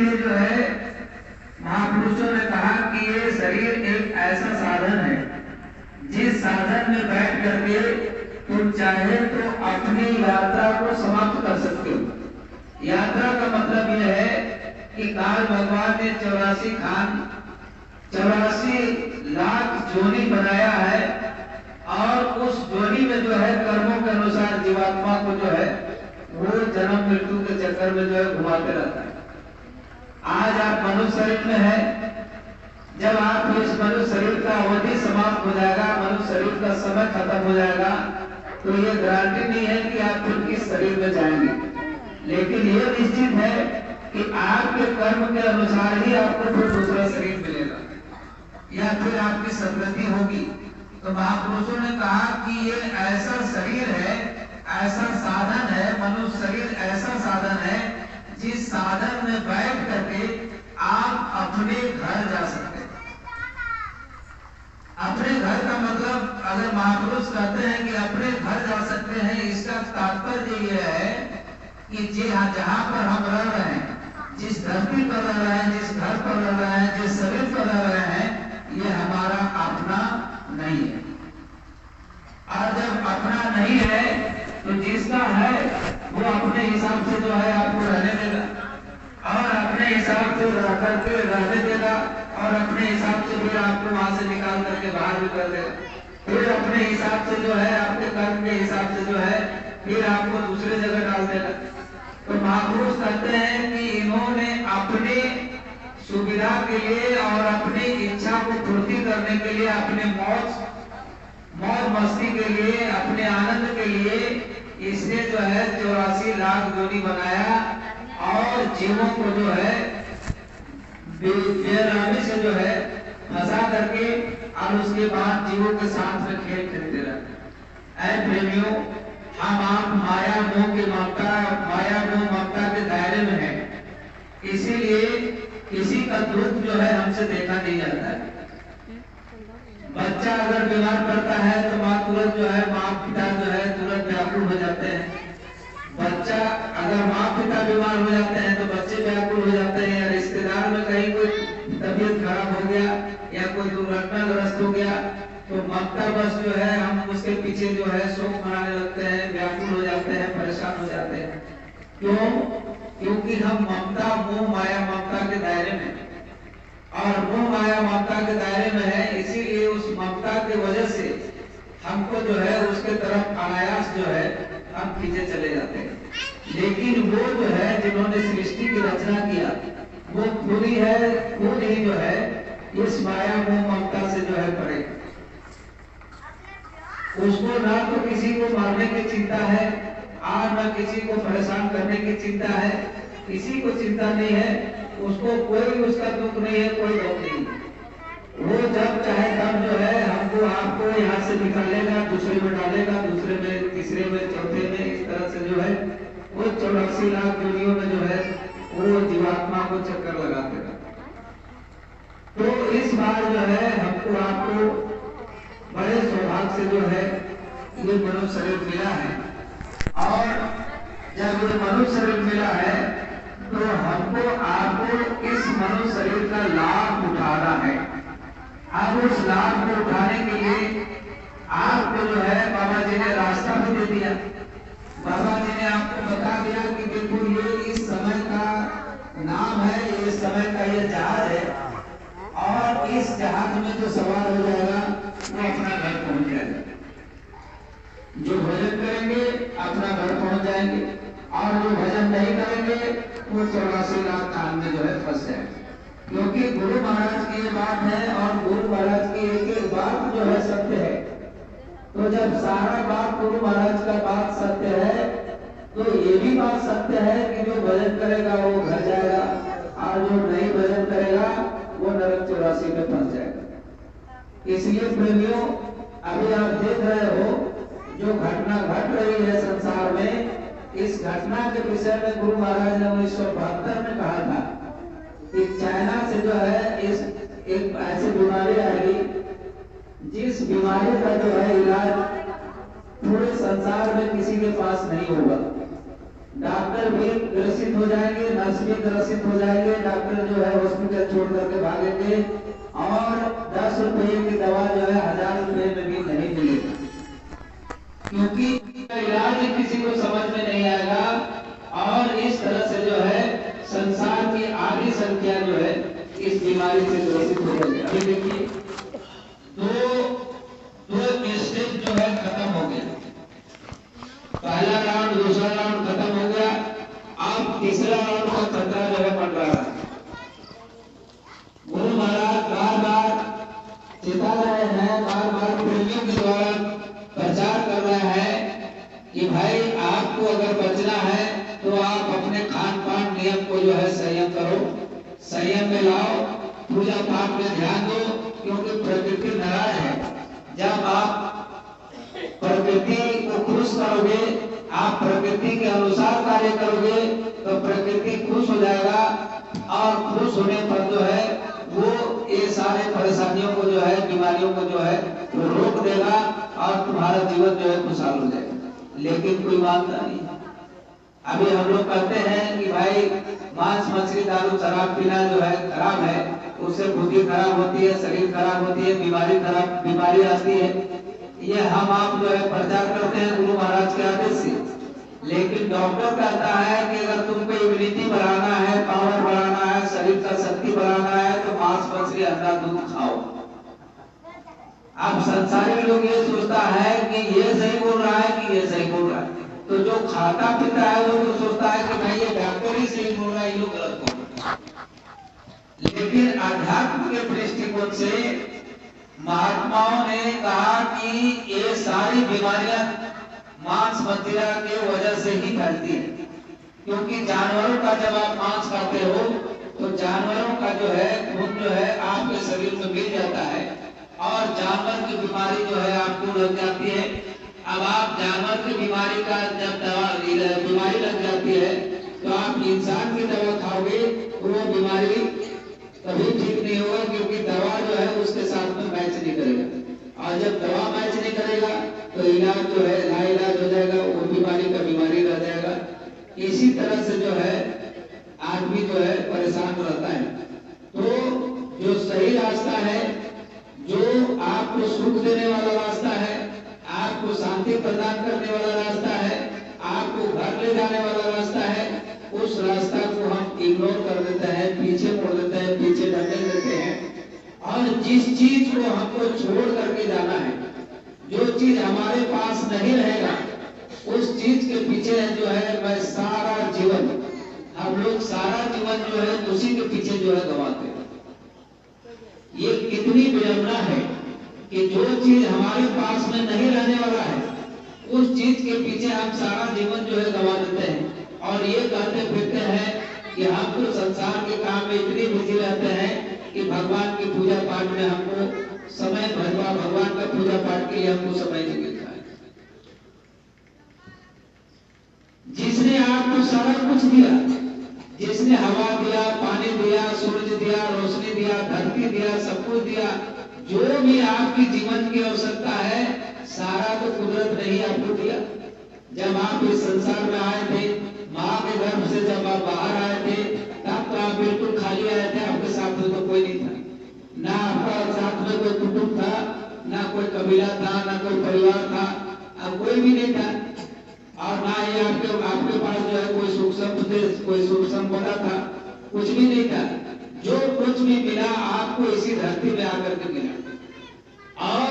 इसीलिए जो है महापुरुषों ने कहा कि ये शरीर एक ऐसा साधन है जिस साधन में बैठ करके तुम चाहे तो अपनी यात्रा को समाप्त कर सकते हो। यात्रा का मतलब यह है कि काल भगवान ने 84 लाख जोनी बनाया है और उस जोनी में जो है कर्मों के अनुसार जीवात्मा को जो है वो जन्म मृत्यु के चक्कर में जो है घुमाते रहता है। आज आप मनुष्य शरीर में है, जब आप इस मनुष्य शरीर का अवधि समाप्त हो जाएगा, मनुष्य शरीर का समय खत्म हो जाएगा, तो ये गारंटी नहीं है कि आप फिर किस शरीर में जाएंगे, लेकिन ये निश्चित है कि आपके कर्म के अनुसार ही आपको फिर दूसरा शरीर मिलेगा या फिर आपकी सदगति होगी। तो महापुरुषों ने कहा कि ये ऐसा शरीर है, ऐसा साधन है, मनुष्य शरीर ऐसा साधन है जिस साधन में बैठ करके आप अपने घर जा सकते हैं। अपने घर का मतलब अगर महापुरुष कहते हैं कि अपने घर जा सकते हैं, इसका तात्पर्य यह है कि जहां पर हम रह रहे हैं, जिस धरती पर रह रहे हैं, जिस घर पर रह रहे हैं, जिस शरीर पर रह रहे हैं, ये हमारा अपना नहीं है। और जब अपना नहीं है तो जिसका है वो अपने हिसाब से जो है आपको रहने देगा और अपने हिसाब से रह करके रहने देगा और अपने हिसाब से फिर आपको वहां से निकाल करके बाहर भी कर देगा। फिर अपने हिसाब से जो है आपके कर्म के हिसाब से जो है फिर आपको दूसरे जगह डाल देगा। तो महापुरुष कहते हैं कि इन्होंने अपने सुविधा के लिए और अपनी इच्छा को पूर्ति करने के लिए, अपने मौज मस्ती के लिए, अपने आनंद के लिए इसने जो है 84 लाख जोनी बनाया और जीवों को जो है बेरामी से जो है फंसा करके और उसके बाद जीवों के साथ में खेल खेलते रहते। ऐ प्रेमियों, हम आप माया मोह के ममता के दायरे में है, इसीलिए किसी का दुख जो है हमसे देखा नहीं जाता है। बच्चा अगर बीमार पड़ता है तो माँ तुरंत जो है माँ पिता जो है तुरंत व्याकुल हो जाते हैं। बच्चा अगर माँ पिता बीमार हो जाते हैं तो बच्चे व्याकुल हो जाते हैं। या रिश्तेदार में कहीं कोई तबीयत खराब हो गया या कोई दुर्घटनाग्रस्त हो गया तो ममता बस जो है हम उसके पीछे जो है शोक मनाने लगते हैं, व्याकुल हो जाते हैं, परेशान हो जाते हैं। क्यों? क्योंकि हम ममता मोह माया ममता के दायरे में और मोह माया ममता के दायरे में है, इसीलिए उस ममता की वजह से हमको जो है उसके तरफ अनायास जो है हम पीछे चले जाते हैं। लेकिन वो जो है जिन्होंने सृष्टि की रचना किया वो खुद ही जो है इस माया मोह ममता से जो है पड़े। उसको ना तो किसी को मारने की चिंता है और न किसी को परेशान करने की चिंता है, किसी को चिंता नहीं है, उसको कोई उसका दुख नहीं है, कोई दुख नहीं। वो जब चाहे तब जो है हमको आपको यहाँ से निकालेगा, दूसरे में डालेगा, दूसरे में, तीसरे में, चौथे में, इस तरह से जो है वो 84 लाख जोनियों में जो है वो जीवात्मा को चक्कर लगाते रहता। तो इस बार जो है हमको आपको बड़े सौभाग्य से जो है ये मनुष्य शरीर मिला है और जब ये मनुष्य शरीर मिला है तो हमको आपको इस मनुष्य शरीर का लाभ उठाना है। अब उस लाभ को उठाने के लिए आपको जो है बाबा जी ने रास्ता भी दे दिया। बाबा जी ने आपको बता दिया कि देखो ये इस समय का नाम है, ये समय का ये जहाज है और इस जहाज में जो सवार हो जाएगा वो अपना घर पहुंच जाएगा। जो भजन करेंगे अपना घर पहुंच जाएंगे और जो भजन नहीं करेंगे वो 84 लाख काल में जो है फंस जाएंगे। क्योंकि गुरु महाराज की ये बात है और गुरु महाराज की एक एक बात जो है सत्य है। तो जब सारा बात गुरु महाराज का बात सत्य है तो ये भी बात सत्य है कि जो भजन करेगा वो घर जाएगा और जो नहीं भजन करेगा वो नरक 84 में फंस जाएगा। इसलिए प्रेमियों, अभी आप देख रहे हो जो घटना घट रही है संसार में, इस घटना के विषय में गुरु महाराज ने 1972 में कहा था कि चाइना से जो है इस एक ऐसी बीमारी आएगी जिस बीमारी का जो है इलाज पूरे संसार में किसी के पास नहीं होगा। डॉक्टर भी ग्रसित हो जाएंगे, नर्स भी ग्रसित हो जाएंगे, डॉक्टर जो है हॉस्पिटल छोड़ करके भागेंगे और 10 रुपये की दवा जो है 1000 रुपये में भी नहीं मिलेगी, क्योंकि इलाज किसी को समझ में नहीं आएगा। और इस तरह से जो है संसार की आधी संख्या जो है इस बीमारी से ग्रसित हो जाएगी। अभी देखिए दो स्टेज जो है खत्म हो गया, पहला राउंड दूसरा राउंड खत्म हो गया, अब तीसरा राउंड का खतरा जो है बढ़ रहा है। गुरु महाराज बार बार चेता रहे हैं, बार बार प्रेमियों के द्वारा प्रचार कर रहे हैं कि भाई आपको अगर बचना है तो आप अपने खान पान नियम को जो है संयम करो, संयम में लाओ, पूजा पाठ में ध्यान दो, क्योंकि प्रकृति नाराज है। जब आप प्रकृति को खुश करोगे, आप प्रकृति के अनुसार कार्य करोगे तो प्रकृति खुश हो जाएगा और खुश होने पर जो है वो ये सारे परेशानियों को जो है, बीमारियों को जो है वो रोक देगा और तुम्हारा जीवन जो है खुशहाल हो जाएगा। लेकिन कोई मानता नहीं। अभी हम लोग कहते हैं कि भाई मांस मछली दारू शराब पीना जो है खराब है, उससे बुद्धि खराब होती है, शरीर खराब होती है, बीमारी आती है। ये हम आप जो है प्रचार करते हैं गुरु महाराज के आदेश से। लेकिन डॉक्टर कहता है कि अगर तुमको इम्यूनिटी बढ़ाना है, पावर बढ़ाना है, शरीर का शक्ति बढ़ाना है तो मांस मछली अंडा दूध खाओ। अब संसारी लोग ये सोचता है कि ये सही बोल रहा है कि ये सही बोल रहा है, तो जो खाता पीता है वो सोचता है कि भाई ये डॉक्टर ही सही बोल रहा है, ये लोग गलत बोल रहे हैं। लेकिन अध्यात्म के दृष्टिकोण से महात्माओं ने कहा कि ये सारी बीमारियां मांस मदिरा के वजह से ही फैलती है, क्योंकि जानवरों का जब आप मांस खाते हो तो जानवरों का जो है खून जो है आपके शरीर में मिल जाता है और जानवर की बीमारी जो है आपको लग जाती है। अब आप जानवर की बीमारी का जब बीमारी लग जाती है तो आप इंसान की दवा खाओगे तो वो बीमारी कभी ठीक नहीं होगा, क्योंकि दवा जो है उसके साथ में मैच नहीं करेगा। और जब दवा मैच नहीं करेगा तो इलाज जो है लाइलाज हो जाएगा, वो बीमारी का बीमारी रह जाएगा। इसी तरह से जो है आदमी जो है परेशान रहता है। तो जो सही रास्ता है, जो आपको सुख देने वाला रास्ता है, आपको शांति प्रदान करने वाला रास्ता है, आपको घर ले जाने वाला रास्ता है, उस रास्ता को हम इग्नोर कर देते हैं, पीछे मोड़ देते हैं, पीछे ढकेल देते हैं। और जिस चीज को हमको छोड़ करके जाना है, जो चीज हमारे पास नहीं रहेगा, उस चीज के पीछे जो है मैं सारा जीवन, हम लोग सारा जीवन जो है उसी के पीछे जो है गवाते हैं। ये कितनी विडंबना है कि जो चीज हमारे पास में नहीं रहने वाला है, उस चीज के पीछे हम सारा जीवन जो है गवा देते हैं और ये कहते फिरते हैं कि हम तो संसार के काम में इतने बिजी रहते हैं कि भगवान की पूजा पाठ में हमको समय, भगवान का पूजा पाठ के लिए हमको समय नहीं मिलता है। जिसने आपको सारा कुछ दिया, जिसने हवा दिया, पानी दिया, सूरज दिया, रोशनी दिया, धरती दिया, सब कुछ दिया, जो भी आपकी जीवन की आवश्यकता है सारा तो कुदरत ने ही आपको दिया। जब आप इस संसार में आए थे, माँ के गर्भ से जब आप बाहर आए थे, तब तो आप बिल्कुल खाली आए थे, आपके साथ में तो कोई नहीं था, ना आपका साथ में कोई कुटुंब था, ना कोई कबीला था, ना कोई परिवार था, अब कोई भी नहीं था। और ना ही आपके पास जो है कोई सुख संपदा था, कुछ भी नहीं था। जो कुछ भी मिला आपको इसी धरती में आकर के मिला। और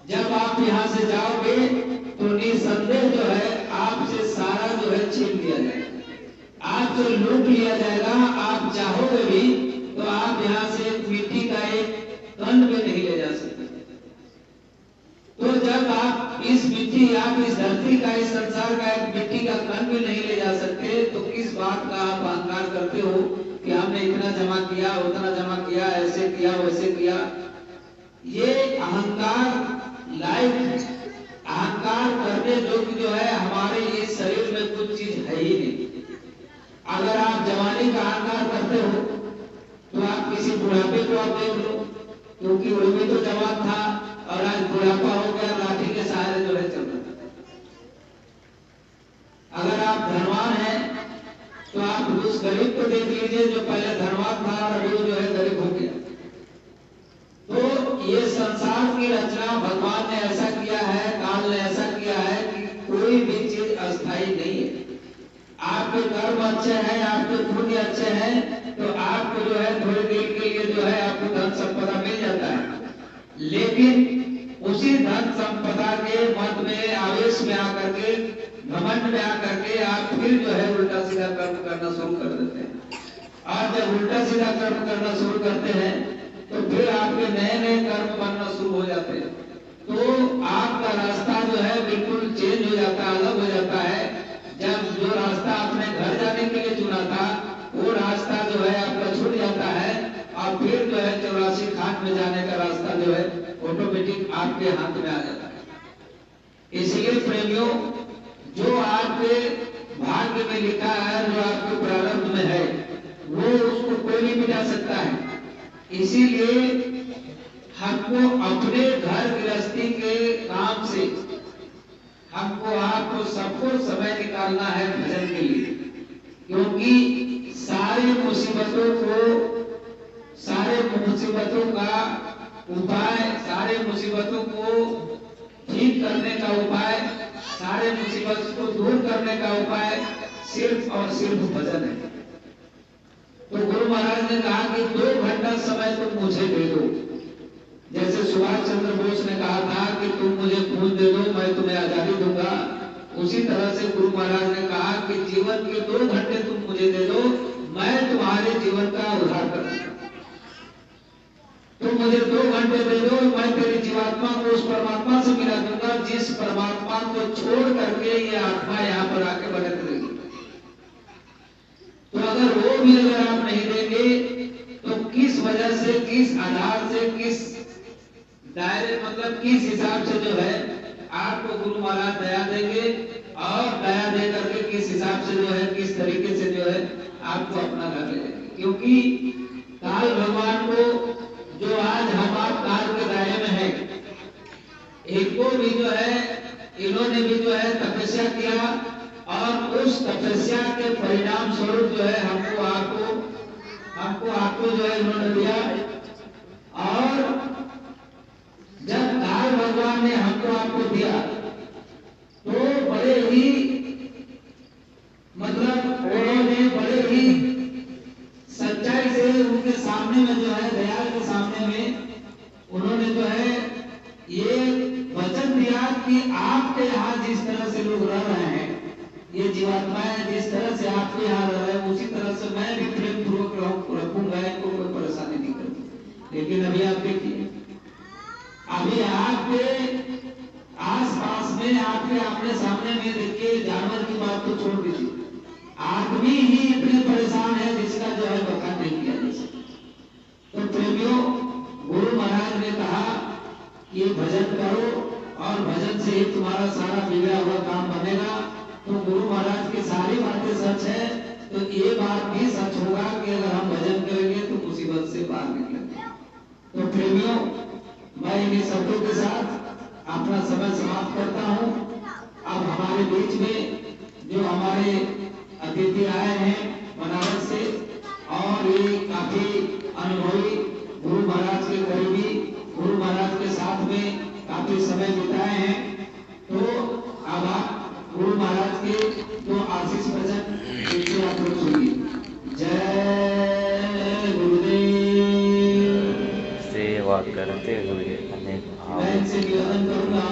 जब आप यहाँ से जाओगे तो निसंदेह जो है आपसे सारा जो है छीन लिया जाएगा, आपसे लूट लिया जाएगा। आप चाहोगे भी तो आप यहाँ से मिट्टी का एक कण भी नहीं ले जा सकते। तो जब आप इस मिट्टी, आप इस धरती का, इस संसार का एक मिट्टी का कण भी नहीं ले जा सकते, तो किस बात का आप अहंकार करते हो कि हमने इतना जमा किया, उतना जमा किया, ऐसे किया, वैसे किया। ये अहंकार लाइफ, अहंकार करने जो है हमारे इस शरीर में कुछ चीज है ही नहीं। अगर आप जवानी का अहंकार करते हो तो आप किसी बुढ़ापे को आप देख लो, क्योंकि उनमें तो जवान था और आज बुढ़ापा हो गया, लाठी के सहारे जो है चल रहा। अगर आप धनवान हैं तो आप उस गरीब को देख लीजिए जो पहले धनवान था और अभी जो है गरीब हो गया। तो ये संसार की रचना भगवान ने ऐसा किया है, काल ने ऐसा किया है कि कोई भी चीज अस्थायी नहीं है। आपके कर्म अच्छे हैं, आपके पुण्य अच्छे हैं तो आपको जो है थोड़ी देर के लिए जो है आपको धन संपदा मिल जाता है, लेकिन उसी धन संपदा के मत में आवेश में आकर के घमंड में आकर के आप फिर जो है उल्टा सीधा कर्म करना शुरू कर देते हैं। और जब उल्टा सीधा कर्म करना शुरू करते हैं तो फिर आपके नए नए कर्म बनना शुरू हो जाते हैं। तो आपका रास्ता जो है बिल्कुल चेंज हो जाता है, अलग हो जाता है। जब जो रास्ता आपने घर जाने के लिए चुना था वो रास्ता जो है आपका छूट जाता है और फिर जो है 84 खान में जाने का रास्ता जो है ऑटोमेटिक आपके हाथ में आ जाता है। इसलिए प्रेमियों, जो आपके भाग्य में लिखा है, जो आपके प्रारब्ध में है, वो उसको कोई नहीं मिटा सकता है। इसीलिए हमको अपने घर गृहस्थी के काम से हमको आपको सबको समय निकालना है भजन के लिए, क्योंकि सारी मुसीबतों का उपाय, सारे मुसीबतों को ठीक करने का उपाय, सारे मुसीबत को दूर करने का उपाय सिर्फ और सिर्फ भजन है। तो गुरु महाराज ने कहा कि 2 घंटा समय तुम मुझे दे दो। जैसे सुभाष चंद्र बोस ने कहा था कि तुम मुझे खून दे दो, मैं तुम्हें आजादी दूंगा, उसी तरह से गुरु महाराज ने कहा कि जीवन के 2 घंटे तुम मुझे दे दो, मैं तुम्हारे जीवन का उद्धार कर दूंगा। तुम मुझे 2 घंटे दे दो, मैं तेरी जीवात्मा को उस परमात्मा से मिला दूंगा जिस परमात्मा को छोड़ करके ये आत्मा यहाँ पर आके भटक रही है। तो अगर वो भी अगर आप नहीं देंगे तो किस वजह से, किस आधार से, किस दायरे, मतलब किस हिसाब से जो है आपको गुरु महाराज दया देंगे और दया दे करके किस हिसाब से जो है, किस तरीके से जो है आपको अपना घर ले जाएंगे। क्योंकि काल भगवान को जो आज हम आप काल के दायरे में है, इनको भी जो है, इन्होंने भी जो है तपस्या किया और उस तपस्या के परिणाम स्वरूप जो है हमको आपको जो है इन्होंने दिया। और जब काल भगवान ने हमको आपको दिया तो बड़े ही, मतलब उन्होंने बड़े ही सच्चाई से उनके सामने में जो है, दयाल के सामने में उन्होंने जो है ये वचन दिया कि आपके यहाँ जिस तरह से लोग रह रहे हैं, ये जीवात्माएं जिस तरह से आपके यहाँ रह रहे हैं, उसी तरह से मैं भी प्रेम पूर्वक रखूंगा, इनको कोई परेशानी नहीं करूंगा। लेकिन अभी आप देखिए, अभी आपके आस पास में, आपके आमने सामने में देखिए, जानवर की बात तो छोड़ दीजिए, आदमी ही इतने परेशान है जिसका जो है बखान नहीं किया जा सकता। तो प्रेमियों, गुरु महाराज ने कहा कि भजन करो और भजन से ही तुम्हारा सारा बिगड़ा हुआ काम बनेगा। तो गुरु महाराज की सारी बातें सच है, तो ये बात भी सच होगा कि अगर हम भजन करेंगे तो मुसीबत से बाहर निकलेंगे। तो प्रेमियों, मैं इन्हीं शब्दों के साथ अपना समय समाप्त करता हूँ। अब हमारे बीच में जो हमारे अतिथि आए हैं बनारस से, और ये काफी अनुभवी गुरु महाराज के करीबी, गुरु महाराज के साथ में काफी समय बिताए हैं, तो अब आप गुरु महाराज के जो आशीष भजन देखिए, आप लोग सुनिए। जय गुरुदेव। सेवा करते हुए अनेक भाव से निवेदन करूंगा,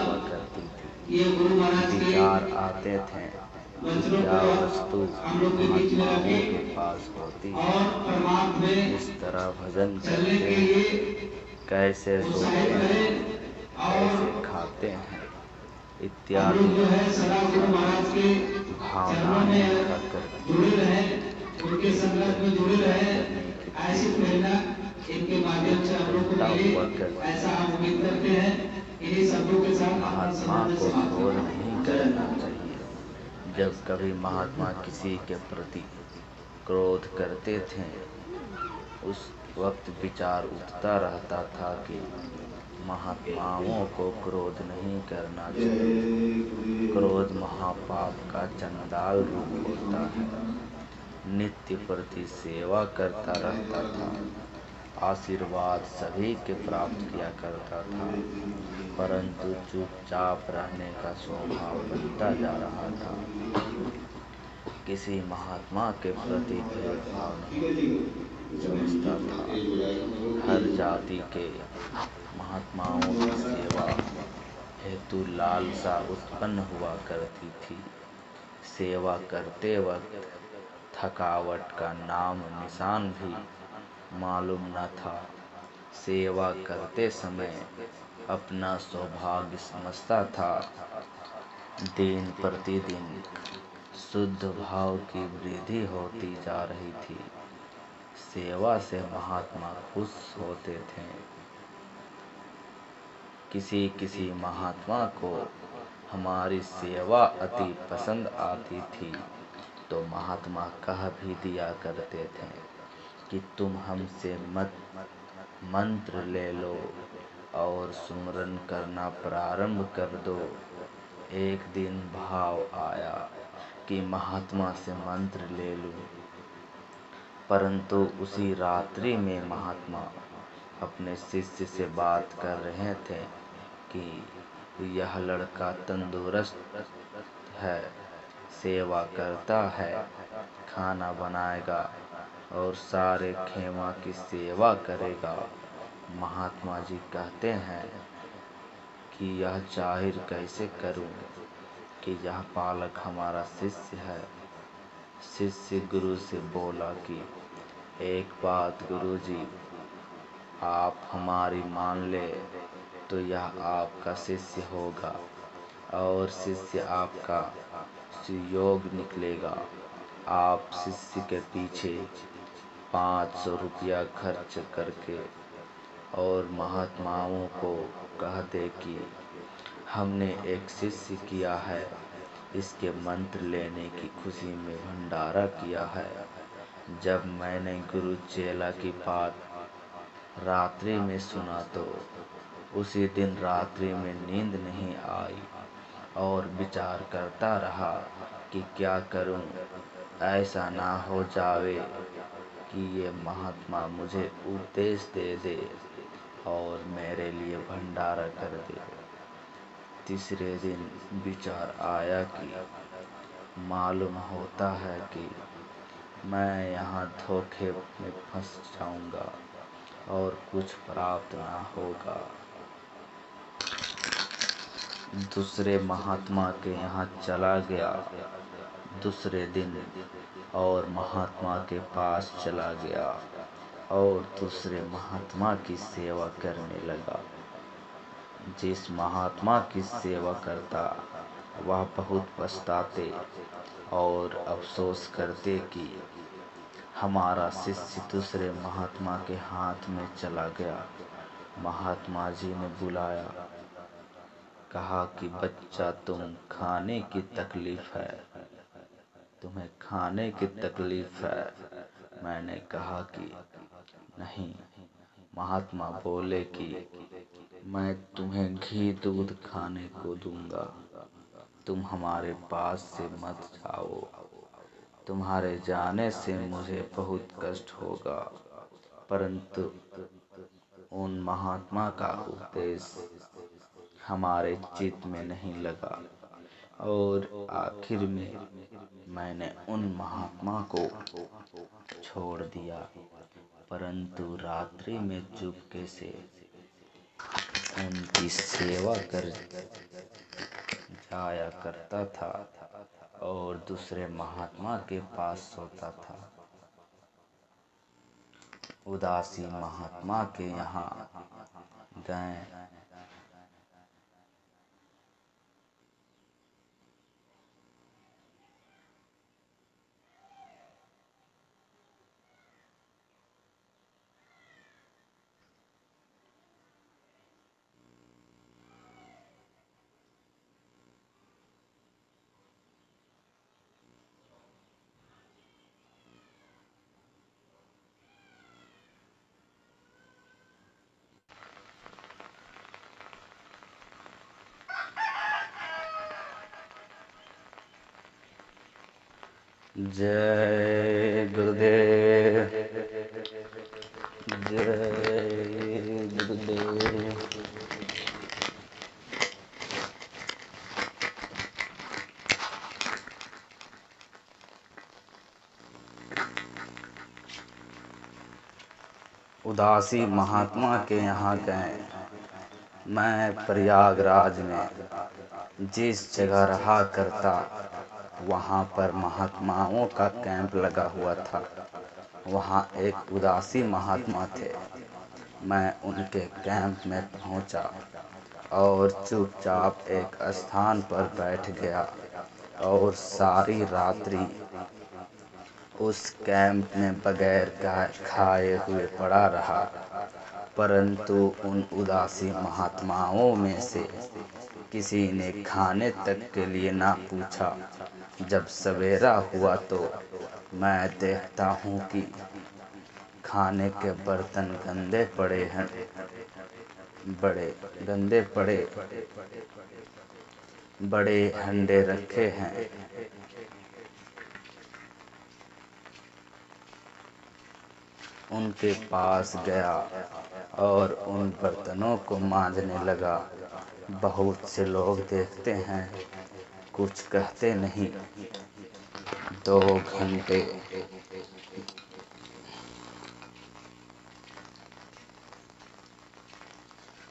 ये गुरु महाराज के विचार आते थे, क्या वस्तु महात्माओं के पास होती है, और परमात्मा में इस तरह भजन चलने करते के हैं, लिए कैसे सोते हैं, कैसे खाते हैं इत्यादि जो है सदा गुरु महाराज के चरणों में जुड़े रहे, उनके संगत में जुड़े रहे, ऐसी प्रेरणा इनके माध्यम से हम लोग को मिले, ऐसा हम उम्मीद करते हैं। इन्हीं शब्दों के साथ महात्मा को क्रोध नहीं करना चाहिए। जब कभी महात्मा किसी के प्रति क्रोध करते थे, उस वक्त विचार उठता रहता था कि महात्माओं को क्रोध नहीं करना चाहिए। क्रोध महापाप का चंडाल रूप होता है। नित्य प्रति सेवा करता रहता था, आशीर्वाद सभी के प्राप्त किया करता था, परंतु चुपचाप रहने का स्वभाव बनता जा रहा था। किसी महात्मा के प्रति भेदभाव नहीं समझता था। हर जाति के महात्माओं की सेवा हेतु लालसा उत्पन्न हुआ करती थी। सेवा करते वक्त थकावट का नाम निशान भी मालूम न था। सेवा करते समय अपना सौभाग्य समझता था। दिन प्रतिदिन शुद्ध भाव की वृद्धि होती जा रही थी। सेवा से महात्मा खुश होते थे। किसी किसी महात्मा को हमारी सेवा अति पसंद आती थी तो महात्मा कह भी दिया करते थे कि तुम हमसे मंत्र ले लो और सुमरन करना प्रारंभ कर दो। एक दिन भाव आया कि महात्मा से मंत्र ले लूं, परंतु उसी रात्रि में महात्मा अपने शिष्य से बात कर रहे थे कि यह लड़का तंदुरुस्त है, सेवा करता है, खाना बनाएगा और सारे खेमा की सेवा करेगा। महात्मा जी कहते हैं कि यह जाहिर कैसे करूं कि यह बालक हमारा शिष्य है। शिष्य गुरु से बोला कि एक बात गुरुजी, आप हमारी मान ले तो यह आपका शिष्य होगा और शिष्य आपका सुयोग निकलेगा। आप शिष्य के पीछे 500 रुपया खर्च करके और महात्माओं को कह दे कि हमने एक शिष्य किया है, इसके मंत्र लेने की खुशी में भंडारा किया है। जब मैंने गुरु चेला की बात रात्रि में सुना तो उसी दिन रात्रि में नींद नहीं आई और विचार करता रहा कि क्या करूं, ऐसा ना हो जावे कि ये महात्मा मुझे उपदेश दे दे और मेरे लिए भंडारा कर दे। तीसरे दिन विचार आया कि मालूम होता है कि मैं यहाँ धोखे में फंस जाऊंगा और कुछ प्राप्त ना होगा। दूसरे महात्मा के यहाँ चला गया। दूसरे दिन और महात्मा के पास चला गया और दूसरे महात्मा की सेवा करने लगा। जिस महात्मा की सेवा करता वह बहुत पछताते और अफसोस करते कि हमारा शिष्य दूसरे महात्मा के हाथ में चला गया। महात्मा जी ने बुलाया, कहा कि बच्चा, तुम खाने की तकलीफ है, तुम्हें खाने की तकलीफ है। मैंने कहा कि नहीं। महात्मा बोले कि मैं तुम्हें घी दूध खाने को दूंगा, तुम हमारे पास से मत जाओ, तुम्हारे जाने से मुझे बहुत कष्ट होगा। परंतु उन महात्मा का उपदेश हमारे चित्त में नहीं लगा और आखिर में मैंने उन महात्मा को छोड़ दिया। परंतु रात्रि में चुपके से उनकी सेवा कर जाया करता था और दूसरे महात्मा के पास सोता था। उदासी महात्मा के यहाँ गए। जय गुरुदेव, जय गुरुदेव। उदासी महात्मा के यहाँ गए। मैं प्रयागराज में जिस जगह रहा करता वहाँ पर महात्माओं का कैंप लगा हुआ था। वहाँ एक उदासी महात्मा थे। मैं उनके कैंप में पहुँचा और चुपचाप एक स्थान पर बैठ गया और सारी रात्रि उस कैंप में बगैर खाए हुए पड़ा रहा। परंतु उन उदासी महात्माओं में से किसी ने खाने तक के लिए ना पूछा। जब सवेरा हुआ तो मैं देखता हूँ कि खाने के बर्तन गंदे पड़े हैं, बड़े गंदे पड़े, बड़े हंडे रखे हैं। उनके पास गया और उन बर्तनों को मांजने लगा। बहुत से लोग देखते हैं, कुछ कहते नहीं। 2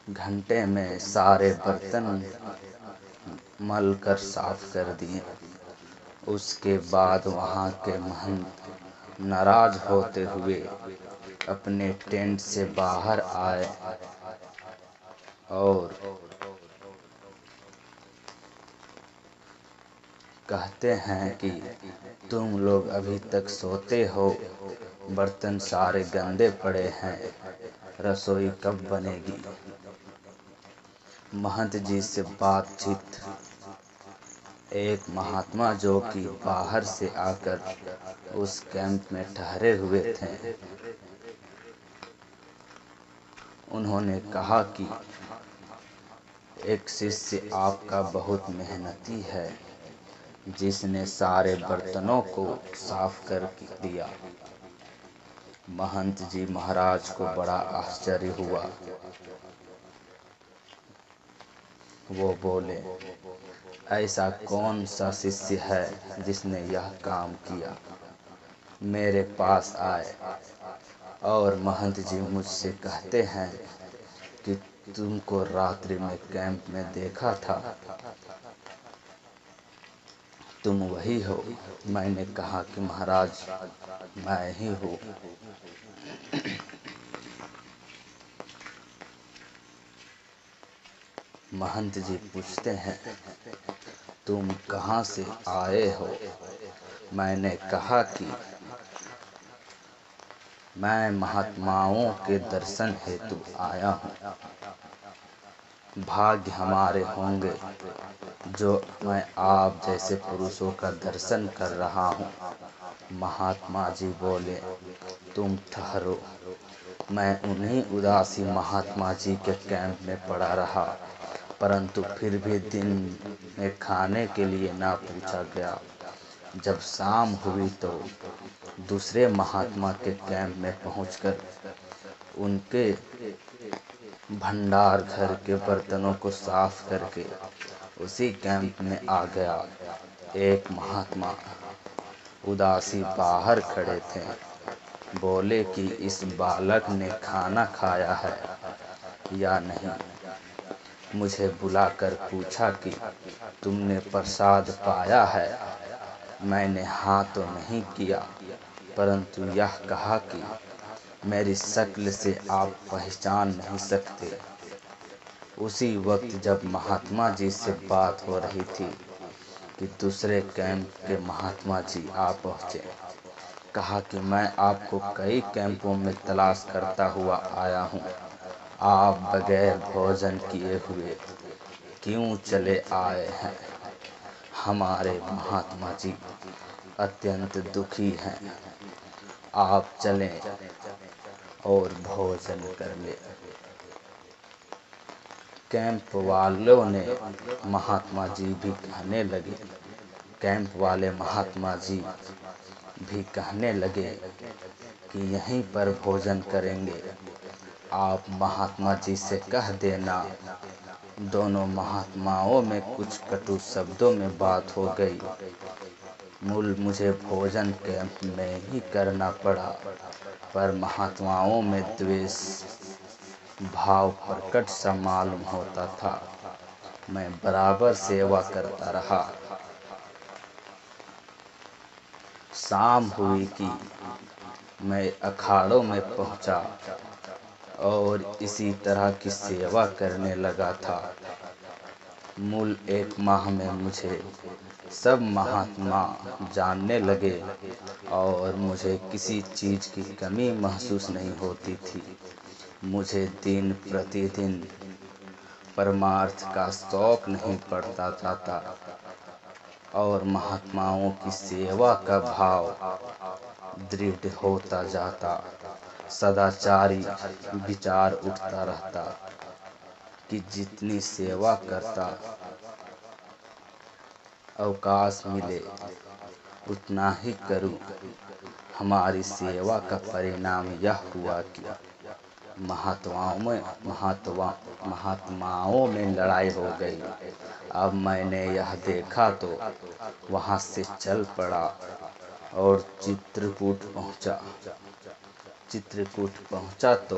घंटे में सारे बर्तन मल कर साफ कर दिए। उसके बाद वहाँ के महंत नाराज होते हुए अपने टेंट से बाहर आए और कहते हैं कि तुम लोग अभी तक सोते हो, बर्तन सारे गंदे पड़े हैं, रसोई कब बनेगी। महंत जी से बातचीत। एक महात्मा जो कि बाहर से आकर उस कैंप में ठहरे हुए थे, उन्होंने कहा कि एक शिष्य आपका बहुत मेहनती है, जिसने सारे बर्तनों को साफ कर दिया। महंत जी महाराज को बड़ा आश्चर्य हुआ। वो बोले, ऐसा कौन सा शिष्य है जिसने यह काम किया। मेरे पास आए और महंत जी मुझसे कहते हैं कि तुमको रात्रि में कैंप में देखा था, तुम वही हो। मैंने कहा कि महाराज मैं ही हूँ। महंत जी पूछते हैं, तुम कहाँ से आए हो। मैंने कहा कि मैं महात्माओं के दर्शन हेतु आया हूँ। भाग्य हमारे होंगे जो मैं आप जैसे पुरुषों का दर्शन कर रहा हूँ। महात्मा जी बोले, तुम ठहरो। मैं उन्हीं उदासी महात्मा जी के कैंप में पड़ा रहा, परंतु फिर भी दिन में खाने के लिए ना पूछा गया। जब शाम हुई तो दूसरे महात्मा के कैंप में पहुंचकर उनके भंडार घर के बर्तनों को साफ करके उसी कैंप में आ गया। एक महात्मा उदासी बाहर खड़े थे। बोले कि इस बालक ने खाना खाया है या नहीं। मुझे बुलाकर पूछा कि तुमने प्रसाद पाया है। मैंने हाँ तो नहीं किया, परंतु यह कहा कि मेरी शक्ल से आप पहचान नहीं सकते। उसी वक्त जब महात्मा जी से बात हो रही थी कि दूसरे कैंप के महात्मा जी आ पहुँचे। कहा कि मैं आपको कई कैंपों में तलाश करता हुआ आया हूँ। आप बगैर भोजन किए हुए क्यों चले आए हैं। हमारे महात्मा जी अत्यंत दुखी हैं। आप चलें और भोजन कर लें। कैंप वालों ने महात्मा जी भी कहने लगे। कैंप वाले महात्मा जी भी कहने लगे कि यहीं पर भोजन करेंगे, आप महात्मा जी से कह देना। दोनों महात्माओं में कुछ कटु शब्दों में बात हो गई। मूल मुझे भोजन कैंप में ही करना पड़ा, पर महात्माओं में द्वेष भाव प्रकट सा मालूम होता था। मैं बराबर सेवा करता रहा। शाम हुई कि मैं अखाड़ों में पहुंचा और इसी तरह की सेवा करने लगा था। मूल 1 माह में मुझे सब महात्मा जानने लगे और मुझे किसी चीज़ की कमी महसूस नहीं होती थी। मुझे दिन प्रतिदिन परमार्थ का शौक नहीं पड़ता जाता और महात्माओं की सेवा का भाव दृढ़ होता जाता। सदाचारी विचार उठता रहता कि जितनी सेवा करता अवकाश मिले उतना ही करूं। हमारी सेवा का परिणाम यह हुआ कि महात्माओं में लड़ाई हो गई। अब मैंने यह देखा तो वहां से चल पड़ा और चित्रकूट पहुंचा तो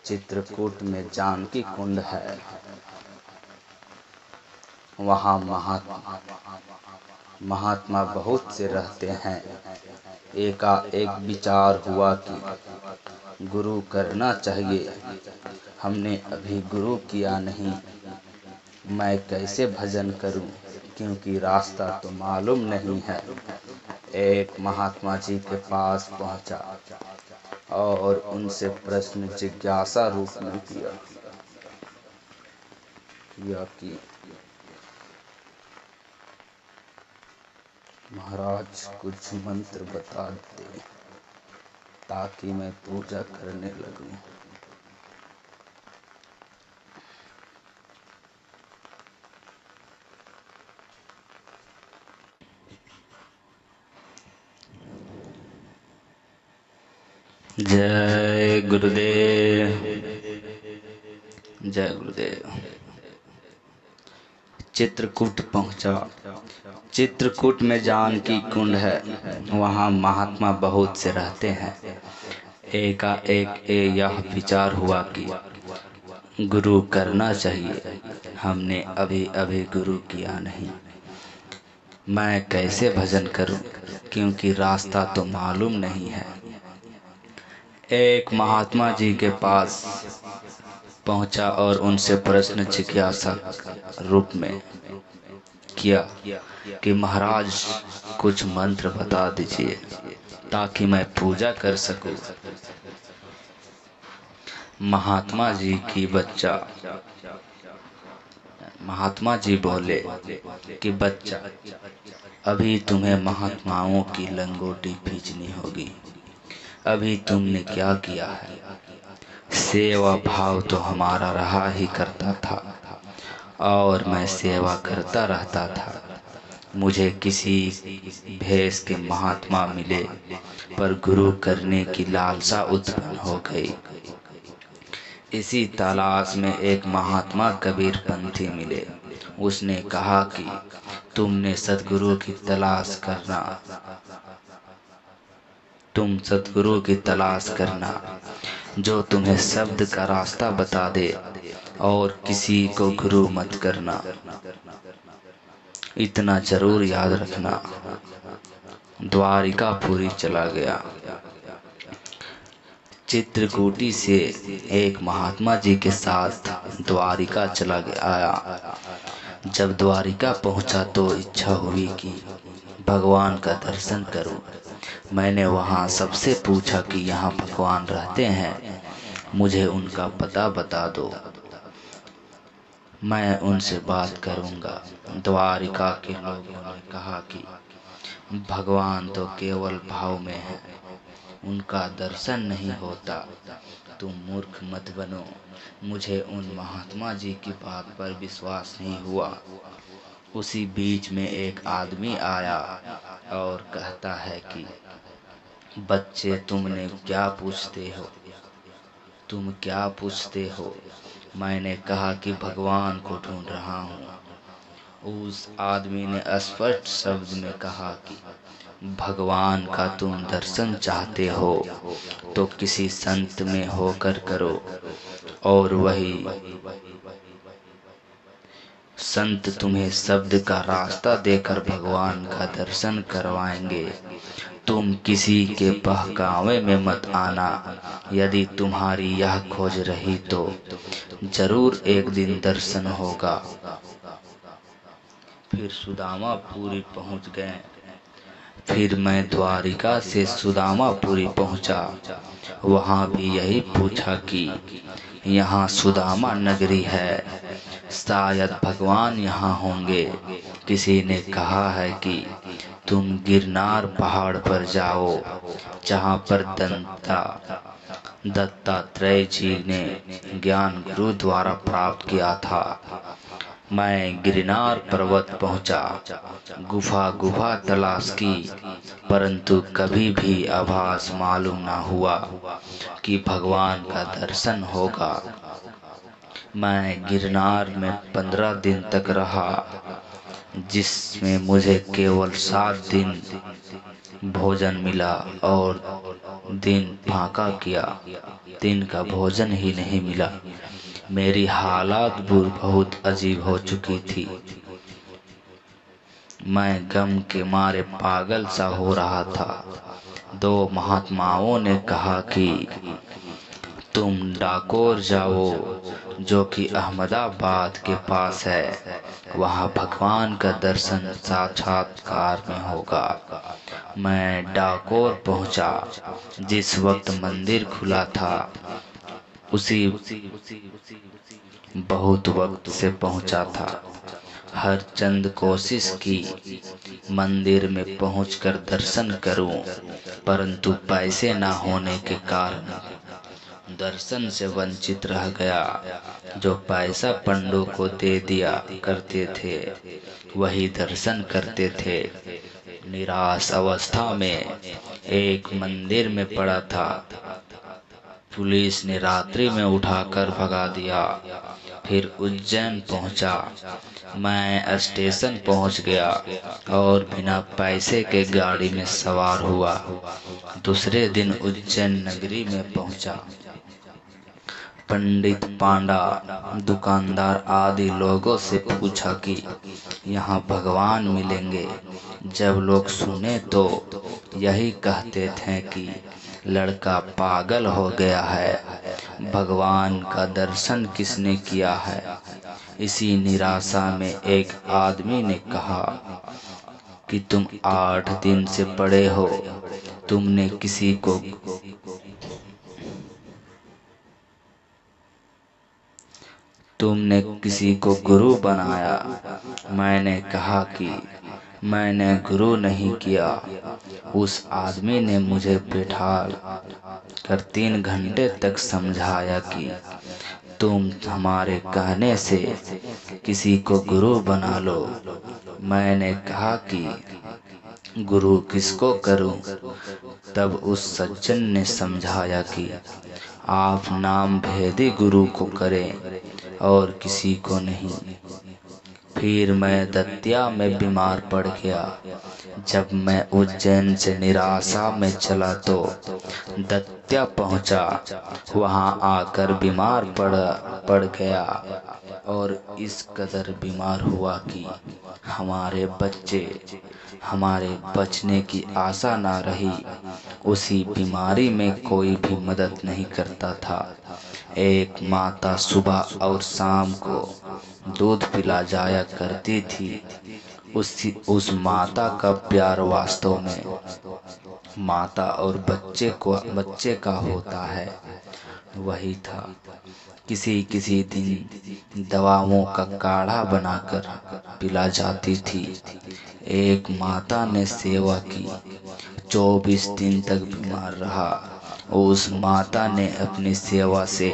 चित्रकूट में जानकी कुंड है। वहाँ महात्मा बहुत से रहते हैं। एकाएक विचार हुआ कि गुरु करना चाहिए। हमने अभी गुरु किया नहीं। मैं कैसे भजन करूं, क्योंकि रास्ता तो मालूम नहीं है। एक महात्मा जी के पास पहुंचा और उनसे प्रश्न जिज्ञासा रूप में किया कि महाराज कुछ मंत्र बता दे ताकि मैं पूजा करने लगूं। जय गुरुदेव, जय गुरुदेव। चित्रकूट पहुंचा। चित्रकूट में जानकी कुंड है। वहाँ महात्मा बहुत से रहते हैं। एकाएक यह विचार हुआ कि गुरु करना चाहिए। हमने अभी अभी गुरु किया नहीं। मैं कैसे भजन करूं, क्योंकि रास्ता तो मालूम नहीं है। एक महात्मा जी के पास पहुंचा और उनसे प्रश्न जिज्ञासा रूप में किया कि महाराज कुछ मंत्र बता दीजिए ताकि मैं पूजा कर सकूं। महात्मा जी बोले कि बच्चा, अभी तुम्हें महात्माओं की लंगोटी खींचनी होगी। अभी तुमने क्या किया है? सेवा भाव तो हमारा रहा ही करता था और मैं सेवा करता रहता था। मुझे किसी भेष के महात्मा मिले पर गुरु करने की लालसा उत्पन्न हो गई। इसी तलाश में एक महात्मा कबीर पंथी मिले। उसने कहा कि तुम सतगुरु की तलाश करना जो तुम्हें शब्द का रास्ता बता दे और किसी को गुरु मत करना। इतना जरूर याद रखना। द्वारिकापुरी चला गया। चित्रकूटी से एक महात्मा जी के साथ द्वारिका चला आया। जब द्वारिका पहुंचा तो इच्छा हुई कि भगवान का दर्शन करूं। मैंने वहां सबसे पूछा कि यहाँ भगवान रहते हैं, मुझे उनका पता बता दो, मैं उनसे बात करूंगा। द्वारिका के लोगों ने कहा कि भगवान तो केवल भाव में है, उनका दर्शन नहीं होता। तुम मूर्ख मत बनो। मुझे उन महात्मा जी की बात पर विश्वास नहीं हुआ। उसी बीच में एक आदमी आया और कहता है कि बच्चे, तुमने क्या पूछते हो? तुम क्या पूछते हो? मैंने कहा कि भगवान को ढूंढ रहा हूँ। उस आदमी ने स्पष्ट शब्द में कहा कि भगवान का तुम दर्शन चाहते हो तो किसी संत में होकर करो, और वही संत तुम्हें शब्द का रास्ता देकर भगवान का दर्शन करवाएंगे। तुम किसी के बहकावे में मत आना। यदि तुम्हारी यह खोज रही तो जरूर एक दिन दर्शन होगा। फिर सुदामापुरी पहुंच गए। फिर मैं द्वारिका से सुदामापुरी पहुंचा। वहां भी यही पूछा कि यहाँ सुदामा नगरी है, शायद भगवान यहाँ होंगे। किसी ने कहा है कि तुम गिरनार पहाड़ पर जाओ, जहाँ पर दत्तात्रेय जी ने ज्ञान गुरु द्वारा प्राप्त किया था। मैं गिरनार पर्वत पहुंचा, गुफा तलाश की, परंतु कभी भी आभास मालूम न हुआ कि भगवान का दर्शन होगा। मैं गिरनार में 15 दिन तक रहा, जिसमें मुझे केवल 7 दिन भोजन मिला और दिन फाका किया। दिन का भोजन ही नहीं मिला। मेरी हालात बहुत अजीब हो चुकी थी। मैं गम के मारे पागल सा हो रहा था। 2 महात्माओं ने कहा कि तुम डाकोर जाओ, जो कि अहमदाबाद के पास है। वहाँ भगवान का दर्शन साक्षात्कार में होगा। मैं डाकोर पहुँचा। जिस वक्त मंदिर खुला था उसी बहुत वक्त से पहुँचा था। हर चंद कोशिश की मंदिर में पहुंचकर दर्शन करूं, परंतु पैसे ना होने के कारण दर्शन से वंचित रह गया। जो पैसा पंडों को दे दिया करते थे वही दर्शन करते थे। निराश अवस्था में एक मंदिर में पड़ा था। पुलिस ने रात्रि में उठाकर भगा दिया। फिर उज्जैन पहुंचा। मैं स्टेशन पहुंच गया और बिना पैसे के गाड़ी में सवार हुआ। दूसरे दिन उज्जैन नगरी में पहुंचा। पंडित पांडा, दुकानदार आदि लोगों से पूछा कि यहाँ भगवान मिलेंगे। जब लोग सुने तो यही कहते थे कि लड़का पागल हो गया है, भगवान का दर्शन किसने किया है। इसी निराशा में एक आदमी ने कहा कि तुम 8 दिन से पड़े हो, तुमने किसी को गुरु बनाया। मैंने कहा कि मैंने गुरु नहीं किया। उस आदमी ने मुझे बैठा कर 3 घंटे तक समझाया कि तुम हमारे कहने से किसी को गुरु बना लो। मैंने कहा कि गुरु किसको करूं? तब उस सज्जन ने समझाया कि आप नाम भेदी गुरु को करें और किसी को नहीं। फिर मैं दतिया में बीमार पड़ गया। जब मैं उज्जैन से निराशा में चला तो दतिया पहुंचा। वहां आकर बीमार पड़ गया और इस कदर बीमार हुआ कि हमारे बचने की आशा ना रही। उसी बीमारी में कोई भी मदद नहीं करता था। एक माता सुबह और शाम को दूध पिला जाया करती थी। उस माता का प्यार वास्तव में माता और बच्चे का होता है, वही था। किसी दिन दवाओं का काढ़ा बनाकर पिला जाती थी। एक माता ने सेवा की, 24 दिन तक बीमार रहा। उस माता ने अपनी सेवा से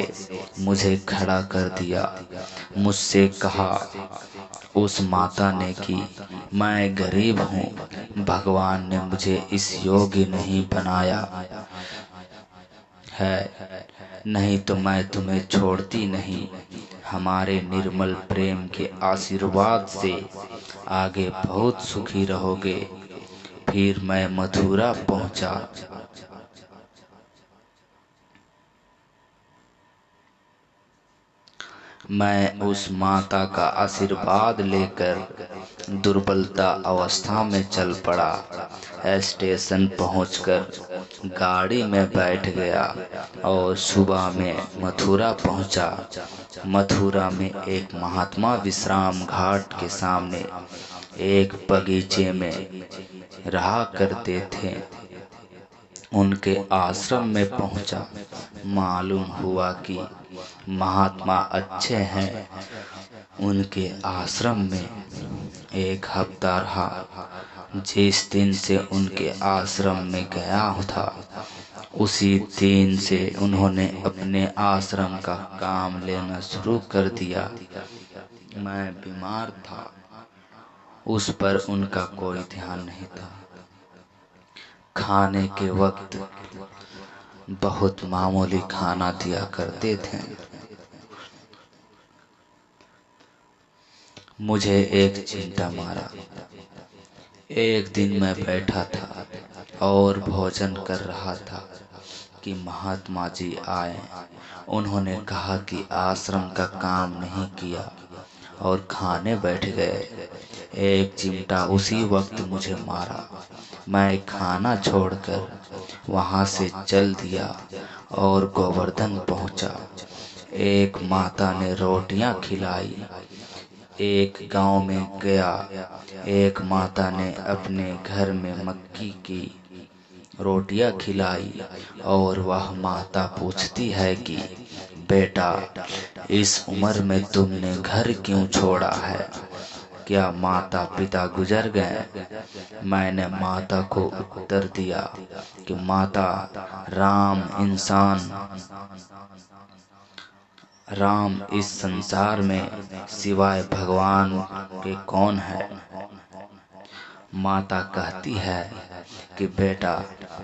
मुझे खड़ा कर दिया। मुझसे कहा उस माता ने कि मैं गरीब हूँ, भगवान ने मुझे इस योग्य नहीं बनाया है, नहीं तो मैं तुम्हें छोड़ती नहीं। हमारे निर्मल प्रेम के आशीर्वाद से आगे बहुत सुखी रहोगे। फिर मैं मथुरा पहुंचा। मैं उस माता का आशीर्वाद लेकर दुर्बलता अवस्था में चल पड़ा। स्टेशन पहुंचकर गाड़ी में बैठ गया और सुबह में मथुरा पहुंचा। मथुरा में एक महात्मा विश्राम घाट के सामने एक बगीचे में रहा करते थे। उनके आश्रम में पहुंचा। मालूम हुआ कि महात्मा अच्छे हैं। उनके आश्रम में एक हफ्ता रहा। जिस दिन से उनके आश्रम में गया था, उसी दिन से उन्होंने अपने आश्रम का काम लेना शुरू कर दिया। मैं बीमार था, उस पर उनका कोई ध्यान नहीं था। खाने के वक्त बहुत मामूली खाना दिया करते थे। मुझे एक चिंता मारा। एक दिन मैं बैठा था और भोजन कर रहा था कि महात्मा जी आए। उन्होंने कहा कि आश्रम का काम नहीं किया और खाने बैठ गए। एक चिमटा उसी वक्त मुझे मारा। मैं खाना छोड़कर वहां से चल दिया और गोवर्धन पहुंचा। एक माता ने रोटियां खिलाई। एक गांव में गया। एक माता ने अपने घर में मक्की की रोटियां खिलाई और वह माता पूछती है कि बेटा, इस उम्र में तुमने घर क्यों छोड़ा है? क्या माता पिता गुजर गए? मैंने माता को उत्तर दिया कि माता, राम इस संसार में सिवाय भगवान के कौन है? माता कहती है कि बेटा,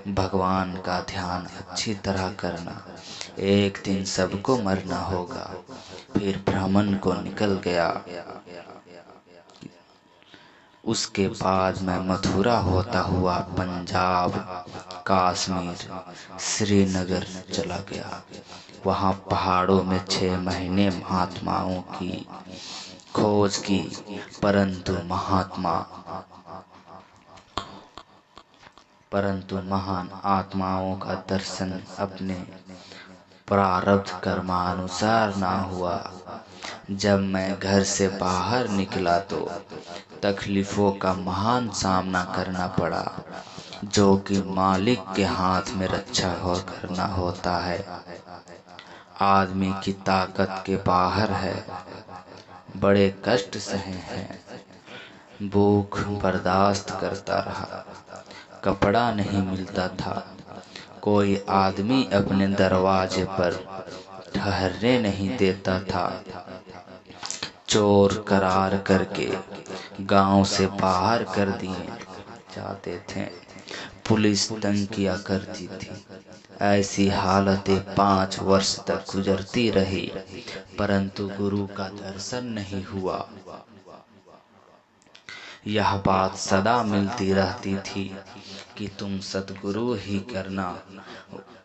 भगवान का ध्यान अच्छी तरह करना। एक दिन सबको मरना होगा। फिर ब्राह्मण को निकल गया। उसके बाद मैं मथुरा होता हुआ पंजाब, कश्मीर, श्रीनगर चला गया। वहाँ पहाड़ों में 6 महीने महात्माओं की खोज की, परंतु महान आत्माओं का दर्शन अपने प्रारब्ध कर्मानुसार ना हुआ। जब मैं घर से बाहर निकला तो तकलीफों का महान सामना करना पड़ा, जो कि मालिक के हाथ में रक्षा हो करना होता है। आदमी की ताकत के बाहर है। बड़े कष्ट सहे हैं। भूख बर्दाश्त करता रहा। कपड़ा नहीं मिलता था। कोई आदमी अपने दरवाजे पर ठहरने नहीं देता था। चोर करार करके गांव से बाहर कर दिए जाते थे। पुलिस तंग किया करती थी। ऐसी हालतें 5 वर्ष तक गुजरती रही, परंतु गुरु का दर्शन नहीं हुआ। यह बात सदा मिलती रहती थी कि तुम सतगुरु ही करना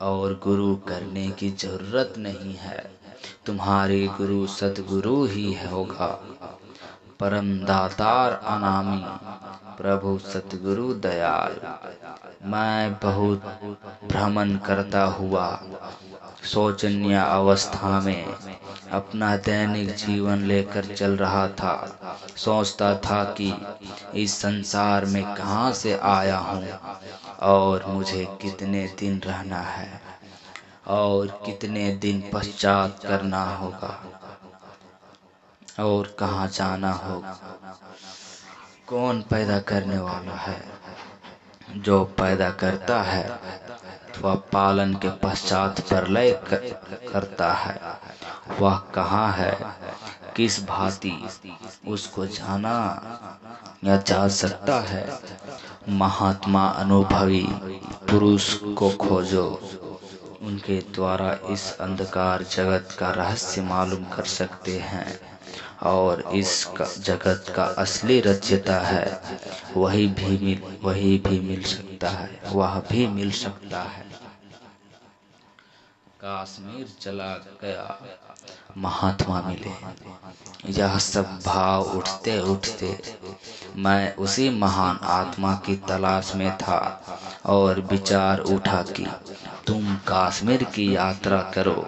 और गुरु करने की जरूरत नहीं है। तुम्हारे गुरु सतगुरु ही होगा। परम दातार अनामी प्रभु सतगुरु दयाल। मैं बहुत भ्रमण करता हुआ शोचनीय अवस्था में अपना दैनिक जीवन लेकर चल रहा था। सोचता था कि इस संसार में कहाँ से आया हूँ और मुझे कितने दिन रहना है और कितने दिन पश्चात करना होगा और कहाँ जाना होगा। कौन पैदा करने वाला है? जो पैदा करता है वह पालन के पश्चात प्रलय करता है। वह कहाँ है, किस भांति उसको जाना या जा सकता है? महात्मा अनुभवी पुरुष को खोजो, उनके द्वारा इस अंधकार जगत का रहस्य मालूम कर सकते हैं। और इस जगत का असली रचयिता है, वही भी मिल सकता है, वह भी मिल सकता है। कश्मीर चला गया, महात्मा मिले। यह सब भाव उठते उठते मैं उसी महान आत्मा की तलाश में था और विचार उठा कि तुम कश्मीर की यात्रा करो।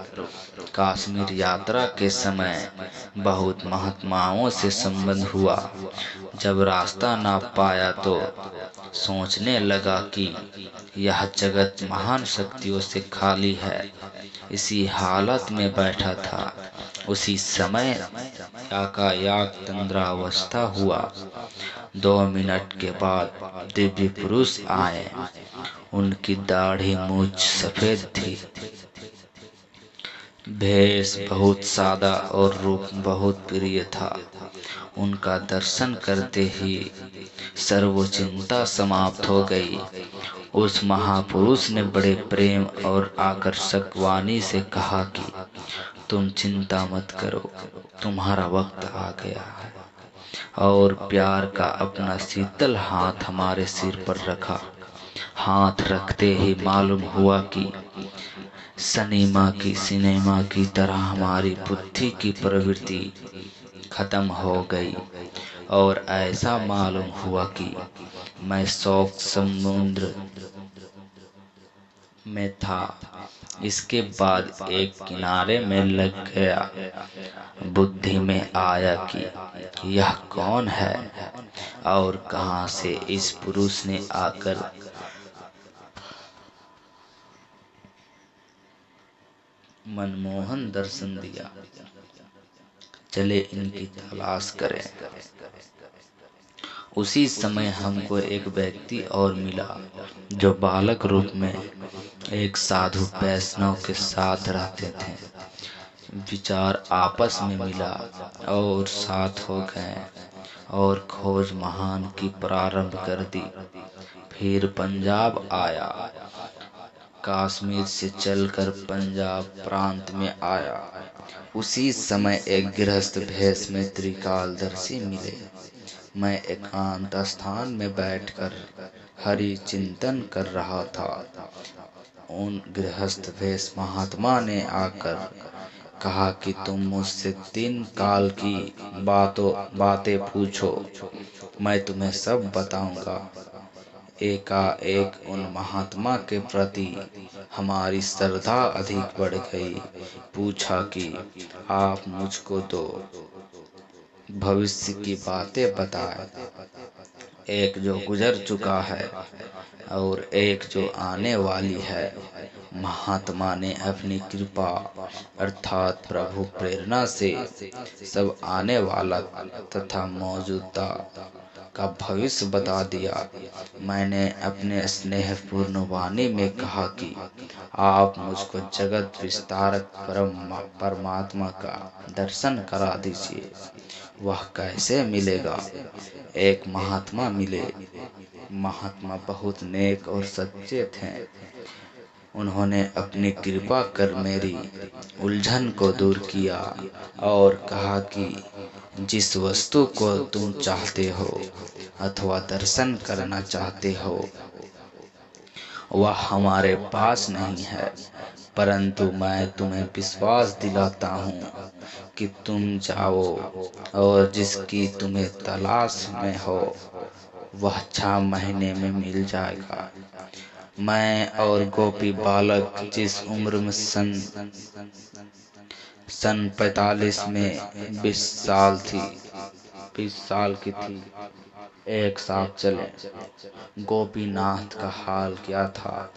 कश्मीर यात्रा के समय बहुत महात्माओं से संबंध हुआ। जब रास्ता ना पाया तो सोचने लगा कि यह जगत महान शक्तियों से खाली है। इसी हालत में बैठा था, उसी समय याकायाक तंद्रावस्था हुआ। 2 मिनट के बाद दिव्य पुरुष आए। उनकी दाढ़ी मूंछ सफेद थी, भेष बहुत सादा और रूप बहुत प्रिय था। उनका दर्शन करते ही सर्वचिंता समाप्त हो गई। उस महापुरुष ने बड़े प्रेम और आकर्षक वाणी से कहा कि तुम चिंता मत करो, तुम्हारा वक्त आ गया है। और प्यार का अपना शीतल हाथ हमारे सिर पर रखा। हाथ रखते ही मालूम हुआ कि सिनेमा की तरह हमारी बुद्धि की प्रवृत्ति खत्म हो गई और ऐसा मालूम हुआ कि मैं शौक समुद्र में था। इसके बाद एक किनारे में लग गया। बुद्धि में आया कि यह कौन है और कहां से इस पुरुष ने आकर मनमोहन दर्शन दिया। चले इनकी तलाश करें। उसी समय हमको एक व्यक्ति और मिला जो बालक रूप में एक साधु वैष्णव के साथ रहते थे। विचार आपस में मिला और साथ हो गए और खोज महान की प्रारंभ कर दी। फिर पंजाब आया, कश्मीर से चलकर पंजाब प्रांत में आया। उसी समय एक गृहस्थ भेष में त्रिकालदर्शी मिले। मैं एकांत स्थान में बैठकर हरि चिंतन कर रहा था। उन गृहस्थ भेष महात्मा ने आकर कहा कि तुम मुझसे 3 काल की बातें पूछो, मैं तुम्हें सब बताऊंगा। एकाएक उन महात्मा के प्रति हमारी श्रद्धा अधिक बढ़ गई। पूछा कि आप मुझको तो भविष्य की बातें बताएं, एक जो गुजर चुका है और एक जो आने वाली है। महात्मा ने अपनी कृपा अर्थात प्रभु प्रेरणा से सब आने वाला तथा मौजूदा का भविष्य बता दिया। मैंने अपने स्नेहपूर्ण वाणी में कहा कि आप मुझको जगत विस्तारक परमात्मा का दर्शन करा दीजिए। वह कैसे मिलेगा? एक महात्मा मिले। महात्मा बहुत नेक और सच्चे थे। उन्होंने अपनी कृपा कर मेरी उलझन को दूर किया और कहा कि जिस वस्तु को तुम चाहते हो अथवा दर्शन करना चाहते हो वह हमारे पास नहीं है, परंतु मैं तुम्हें विश्वास दिलाता हूँ कि तुम जाओ और जिसकी तुम्हें तलाश में हो वह 6 महीने में मिल जाएगा। मैं और गोपी बालक जिस उम्र में सन 45 में 20 साल की थी, एक साथ चले। गोपीनाथ का हाल क्या था?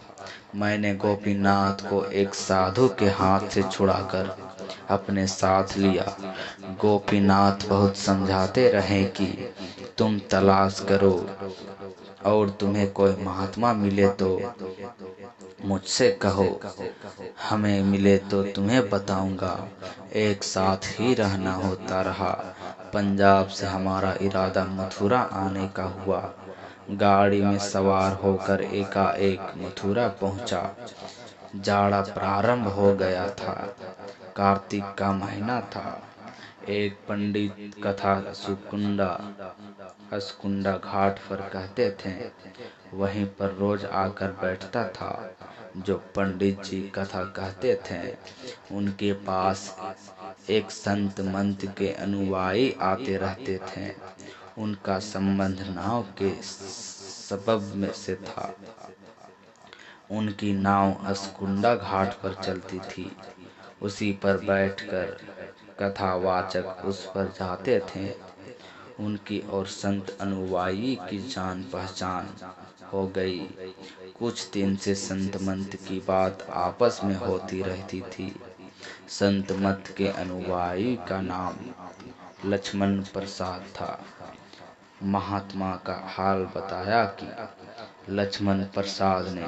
मैंने गोपीनाथ को एक साधु के हाथ से छुड़ाकर अपने साथ लिया। गोपीनाथ बहुत समझाते रहे कि तुम तलाश करो और तुम्हें कोई महात्मा मिले तो मुझसे कहो, हमें मिले तो तुम्हें बताऊंगा। एक साथ ही रहना होता रहा। पंजाब से हमारा इरादा मथुरा आने का हुआ। गाड़ी में सवार होकर एकाएक मथुरा पहुंचा। जाड़ा प्रारंभ हो गया था। कार्तिक का महीना था। एक पंडित कथा असकुंडा घाट पर कहते थे, वहीं पर रोज आकर बैठता था। जो पंडित जी कथा कहते थे, उनके पास एक संत मंत के अनुयायी आते रहते थे। उनका संबंध नाव के सबब में से था। उनकी नाव असकुंडा घाट पर चलती थी। उसी पर बैठकर कथावाचक उस पर जाते थे। उनकी और संत अनुयायी की जान पहचान हो गई। कुछ दिन से संत मत की बात आपस में होती रहती थी। संत मत के अनुयायी का नाम लक्ष्मण प्रसाद था। महात्मा का हाल बताया कि लक्ष्मण प्रसाद ने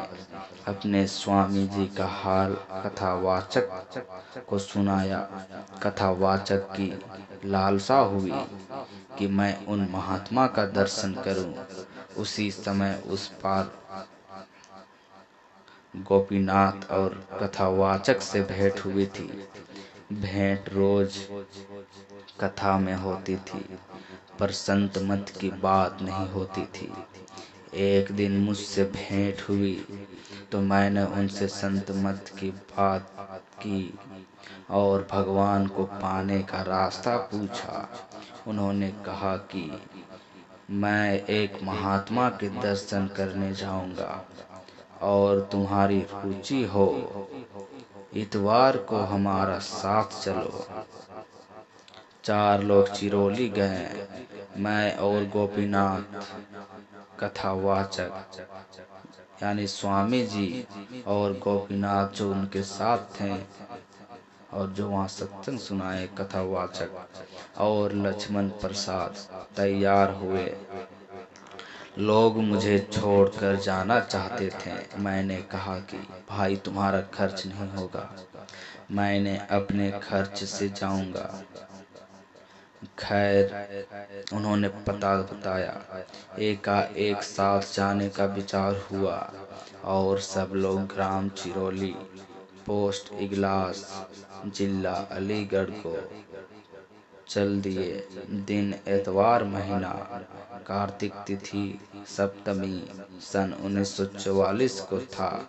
अपने स्वामी जी का हाल कथावाचक को सुनाया। कथावाचक की लालसा हुई कि मैं उन महात्मा का दर्शन करूं। उसी समय उस पार गोपीनाथ और कथावाचक से भेंट हुई थी। भेंट रोज कथा में होती थी, पर संत मत की बात नहीं होती थी। एक दिन मुझसे भेंट हुई तो मैंने उनसे संत मत की बात की और भगवान को पाने का रास्ता पूछा। उन्होंने कहा कि मैं एक महात्मा के दर्शन करने जाऊंगा और तुम्हारी रुचि हो, इतवार को हमारा साथ चलो। 4 लोग चिरौली गए। मैं और गोपीनाथ, कथावाचक यानी स्वामी जी और गोपीनाथ जो उनके साथ थे और जो वहाँ सत्संग सुनाए कथावाचक और लक्ष्मण प्रसाद तैयार हुए। लोग मुझे छोड़कर जाना चाहते थे। मैंने कहा कि भाई तुम्हारा खर्च नहीं होगा, मैंने अपने खर्च से जाऊंगा। खैर उन्होंने पता बताया। एकाएक साथ जाने का विचार हुआ और सब लोग ग्राम चिरौली, पोस्ट इगलास, जिला अलीगढ़ को चल दिए। दिन एतवार, महीना कार्तिक, तिथि सप्तमी, सन 1944 को था।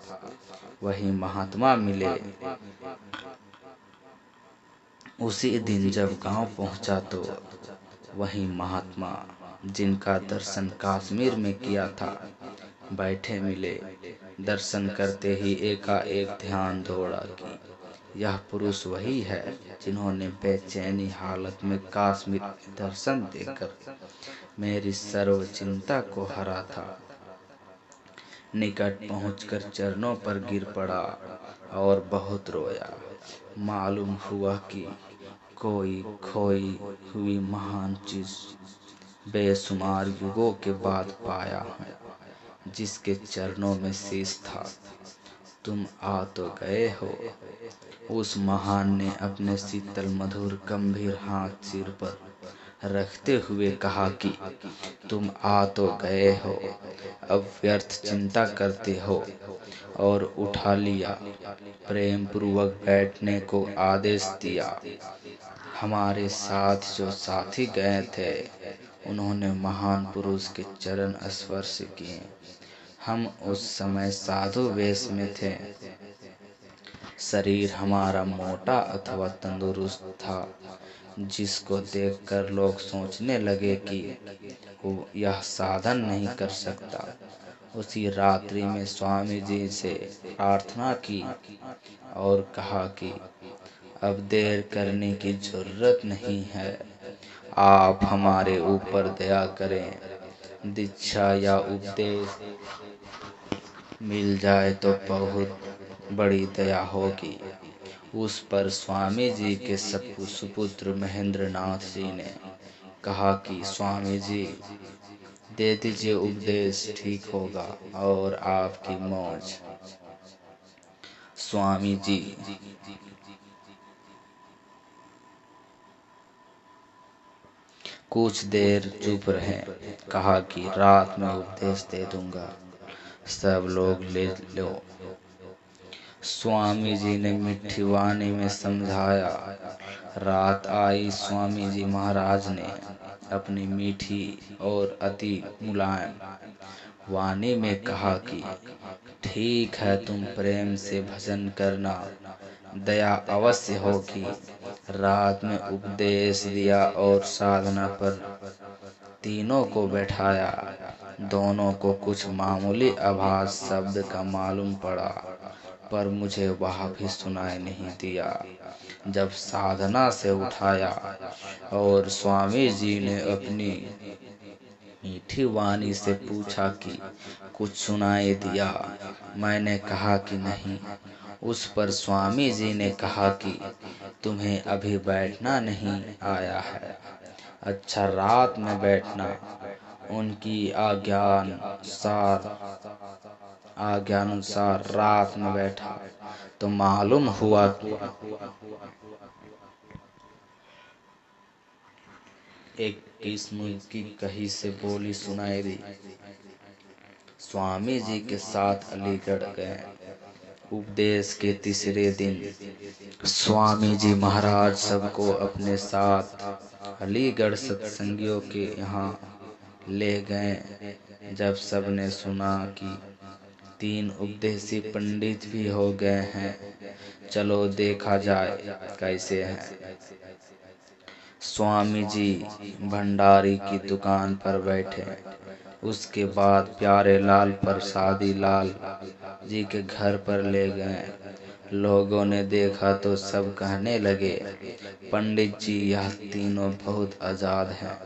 वही महात्मा मिले। उसी दिन जब गांव पहुंचा तो वही महात्मा जिनका दर्शन कश्मीर में किया था बैठे मिले। दर्शन करते ही एकाएक ध्यान दौड़ा कि यह पुरुष वही है जिन्होंने बेचैनी हालत में कश्मीर में दर्शन देकर मेरी सर्व चिंता को हरा था। निकट पहुंचकर चरणों पर गिर पड़ा और बहुत रोया। मालूम हुआ कि कोई खोई हुई महान चीज बेशुमार युगों के बाद पाया है, जिसके चरणों में शीश था। तुम आ तो गए हो। उस महान ने अपने शीतल मधुर गंभीर हाथ सिर पर रखते हुए कहा कि तुम आ तो गए हो, अब व्यर्थ चिंता करते हो, और उठा लिया। प्रेम पूर्वक बैठने को आदेश दिया। हमारे साथ जो साथी गए थे उन्होंने महान पुरुष के चरण स्पर्श किए। हम उस समय साधु वेश में थे। शरीर हमारा मोटा अथवा तंदुरुस्त था, जिसको देखकर लोग सोचने लगे कि वो यह साधन नहीं कर सकता। उसी रात्रि में स्वामी जी से प्रार्थना की और कहा कि अब देर करने की जरूरत नहीं है, आप हमारे ऊपर दया करें। दीक्षा या उपदेश मिल जाए तो बहुत बड़ी दया होगी। उस पर स्वामी जी के सुपुत्र महेंद्र नाथ जी ने कहा कि स्वामी जी दे दीजिए उपदेश, ठीक होगा और आपकी मौज। स्वामी जी कुछ देर चुप रहे। कहा कि रात में उपदेश दे दूंगा, सब लोग ले लो। स्वामी जी ने मीठी वाणी में समझाया। रात आई। स्वामी जी महाराज ने अपनी मीठी और अति मुलायम वाणी में कहा कि ठीक है, तुम प्रेम से भजन करना, दया अवश्य होगी। रात में उपदेश दिया और साधना पर तीनों को बैठाया। दोनों को कुछ मामूली आभास शब्द का मालूम पड़ा, पर मुझे वह भी सुनाई नहीं दिया। जब साधना से उठाया और स्वामी जी ने अपनी मीठी वाणी से पूछा कि कुछ सुनाई दिया, मैंने कहा कि नहीं। उस पर स्वामी जी ने कहा कि तुम्हें अभी बैठना नहीं आया है। अच्छा, रात में बैठना। उनकी आज्ञानुसार रात में बैठा तो मालूम हुआ कि एक किस्म की कही से बोली सुनाई दी। स्वामी जी के साथ अलीगढ़ गए। उपदेश के तीसरे दिन स्वामी जी महाराज सबको अपने साथ अलीगढ़ सत्संगियों के यहाँ ले गए। जब सबने सुना कि 3 उपदेशी पंडित भी हो गए हैं, चलो देखा जाए कैसे हैं। स्वामी जी भंडारी की दुकान पर बैठे। उसके बाद प्यारे लाल प्रसादी लाल जी के घर पर ले गए। लोगों ने देखा तो सब कहने लगे, पंडित जी यह तीनों बहुत आजाद हैं,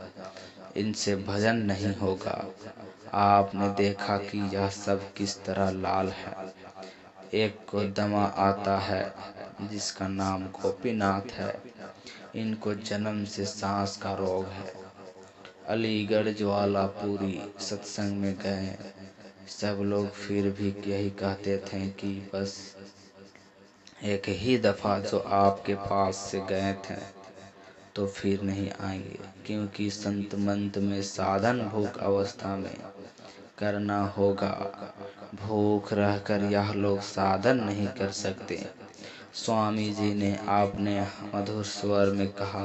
इनसे भजन नहीं होगा। आपने देखा कि यह सब किस तरह लाल है। एक को दमा आता है जिसका नाम गोपीनाथ है। इनको जन्म से सांस का रोग है। अलीगढ़ ज्वालापुरी सत्संग में गए। सब लोग फिर भी यही कहते थे कि बस एक ही दफा जो आपके पास से गए थे तो फिर नहीं आएंगे, क्योंकि संत मंत में साधन भूख अवस्था में करना होगा। भूख रहकर यह लोग साधन नहीं कर सकते। स्वामी जी ने आपने मधुर स्वर में कहा,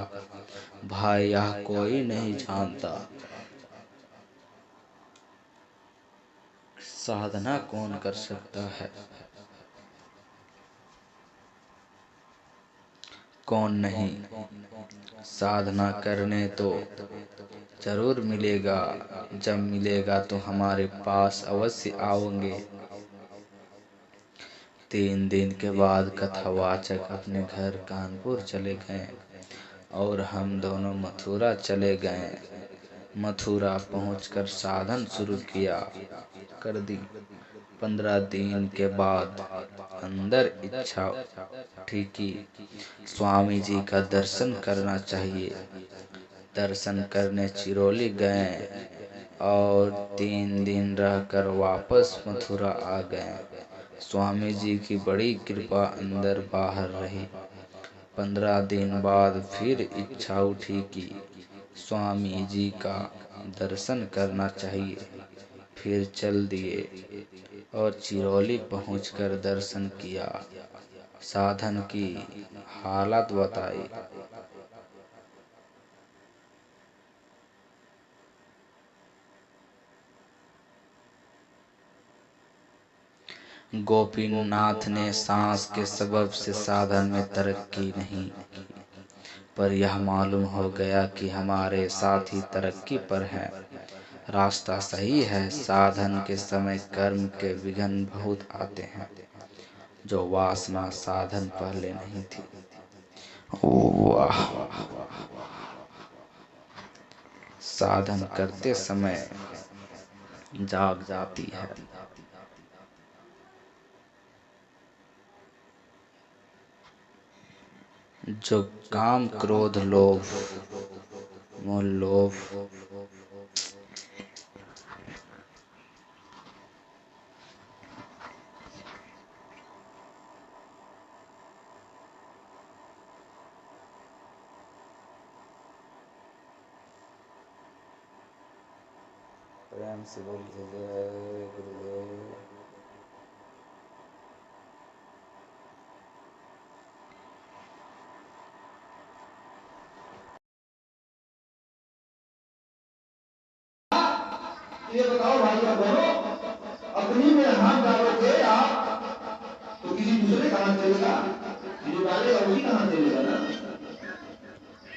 भाई यह कोई नहीं जानता, साधना कौन कर सकता है, कौन नहीं। साधना करने तो जरूर मिलेगा, जब मिलेगा तो हमारे पास अवश्य आओगे। 3 दिन के बाद कथावाचक अपने घर कानपुर चले गए और हम दोनों मथुरा चले गए। मथुरा पहुंचकर साधन शुरू कर दी। 15 दिन के बाद अंदर इच्छा उठी, स्वामी जी का दर्शन करना चाहिए। दर्शन करने चिरौली गए और 3 दिन रहकर वापस मथुरा आ गए। स्वामी जी की बड़ी कृपा अंदर बाहर रही। 15 दिन बाद फिर इच्छा उठी कि स्वामी जी का दर्शन करना चाहिए। फिर चल दिए और चिरौली पहुंचकर दर्शन किया। साधन की हालत बताई। गोपीनाथ ने सांस के सबब से साधन में तरक्की नहीं की, पर यह मालूम हो गया कि हमारे साथी तरक्की पर हैं। रास्ता सही है। साधन के समय कर्म के विघ्न बहुत आते हैं, जो वासना साधन पहले नहीं थी। वाह! साधन करते समय जाग जाती है। जो काम क्रोध लोभ मोह लोभ प्रेम से बोल दीजिए जय गुरुदेव। ये बताओ भाई बहनों, अपनी में हाथ डालोगे आप तो किसी दूसरे का हाथ चलेगा? जो डालेगा वही का हाथ चलेगा ना।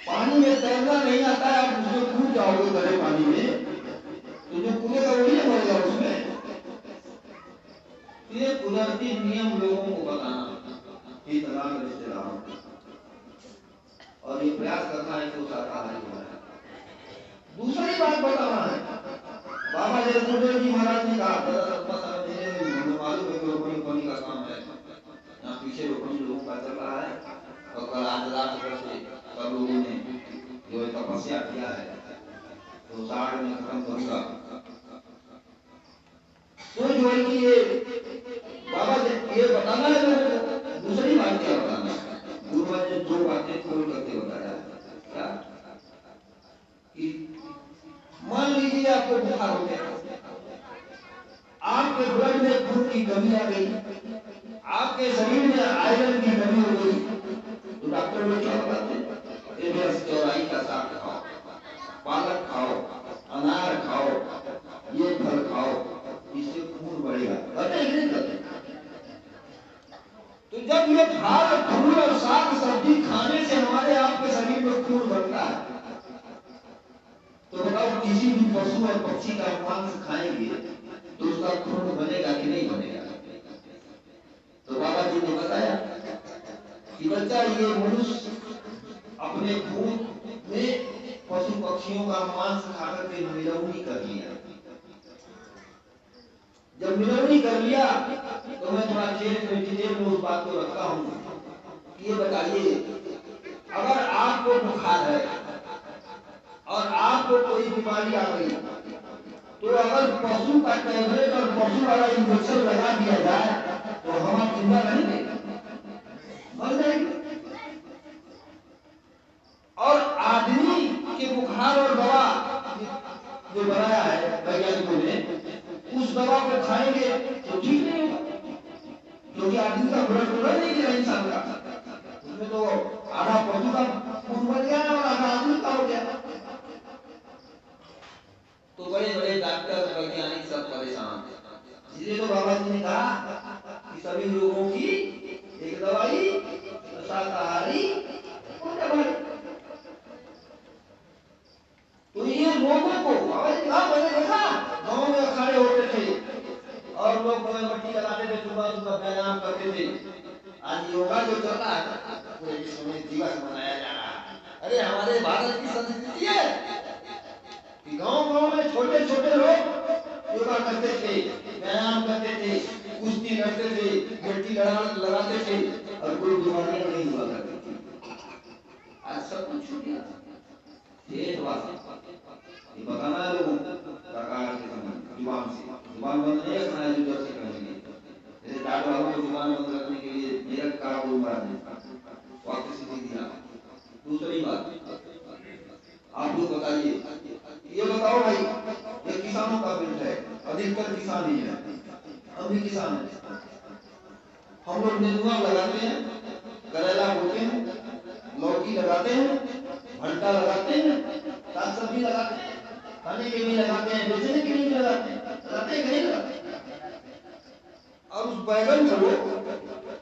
पानी में तैरना नहीं आता है, आप उसमें कूद जाओगे गहरे पानी में तो जो कूदेगा वही ना मरेगा उसमें। ये कुदरती नियम लोगों को बताना ये तलाक रिश्तेदारों और ये प्रयास करना है कि शाकाहारी हो जाए। दूसरी बात बताना है, बाबा जयदेव जी महाराज ने कहा मालूम है रोपनी का काम है, यहाँ पीछे रोपनी लोगों का चल रहा है और कल 8 लाख से सब लोगों ने जो तपस्या किया है तो 60 में खत्म करूंगा। तो जो है कि ये बाबा ये बताना है लोगों को। दूसरी बात क्या बताना है, गुरु ने 2 बातें खोल करके बताया क्या कि मान लीजिए आपको बुखार हो गया, आपके ब्लड में खून की कमी आ गई, आपके शरीर में आयरन की कमी हो गई, तो डॉक्टर लोग क्या बताते हैं? चौराई का साग खाओ, पालक खाओ, अनार खाओ, ये फल खाओ, इससे खून बढ़ेगा। कहते हैं नहीं कहते? तो जब ये फल फूल और साग सब्जी खाने से हमारे आपके शरीर में खून बढ़ता है तो बताओ किसी भी पशु और पक्षी का मांस खाएंगे तो उसका खून बनेगा कि नहीं बनेगा? तो बाबा जी ने बताया कि बच्चा ये मनुष्य अपने खून में पशु पक्षियों का मांस खाकर के मिलौनी कर लिया। जब मिलौनी कर लिया तो मैं थोड़ा डिटेल में उस बात को रखता हूँ। ये बताइए, अगर आपको बुखार है और आपको कोई बीमारी आ गई तो अगर पशु का टैबलेट और पशु वाला इंजेक्शन लगा दिया जाए तो हम आप जिंदा रहेंगे? मर जाएंगे। और आदमी के बुखार और दवा जो बनाया है वैज्ञानिकों ने, उस दवा को खाएंगे तो ठीक नहीं होगा, क्योंकि आदमी का ब्लड तो नहीं गिरा इंसान का, उसमें तो आधा पशु का खून बन गया और आधा आदमी का हो गया। तो बड़े बड़े डॉक्टर वैज्ञानिक सब परेशान, इसलिए तो बाबा जी ने कहा कि सभी लोगों की एक दवाई, शाकाहारी और दवाई। तो ये लोगों को बाबा जी कहा, मैंने देखा गाँव में अखाड़े होते थे और लोग मट्टी लगाते थे, सुबह सुबह व्यायाम करते थे। आज योगा जो चल रहा है पूरे विश्व में दिवस मनाया जा रहा है। अरे हमारे भारत की संस्कृति है कि गांव-गांव में छोटे-छोटे लोग योगा करते थे, व्यायाम करते थे, कुश्ती लड़ते थे, मिट्टी लगाते थे और कोई बीमारी नहीं हुआ करती थी। आज सब कुछ छूट गया। ये बताना है लोगों को सरकार के समय जुबान बंद नहीं रखना है, जो जब से करेंगे जैसे डॉक्टर वालों को जुबान बंद रखने के लिए मेरठ का बोलवा वक्त सिद्धि दिया। दूसरी बात आप लोग बताइए, ये बताओ भाई, ये किसानों का बिल है, अधिकतर किसान ही है, हम भी किसान हैं। हम लोग नेनुआ लगाते हैं, करेला बोते हैं, लौकी लगाते हैं, भंटा लगाते हैं, साग सब्जी लगाते हैं, खाने के लिए लगाते हैं, बेचने के लिए लगाते हैं नहीं लगाते। और उस बैगन को,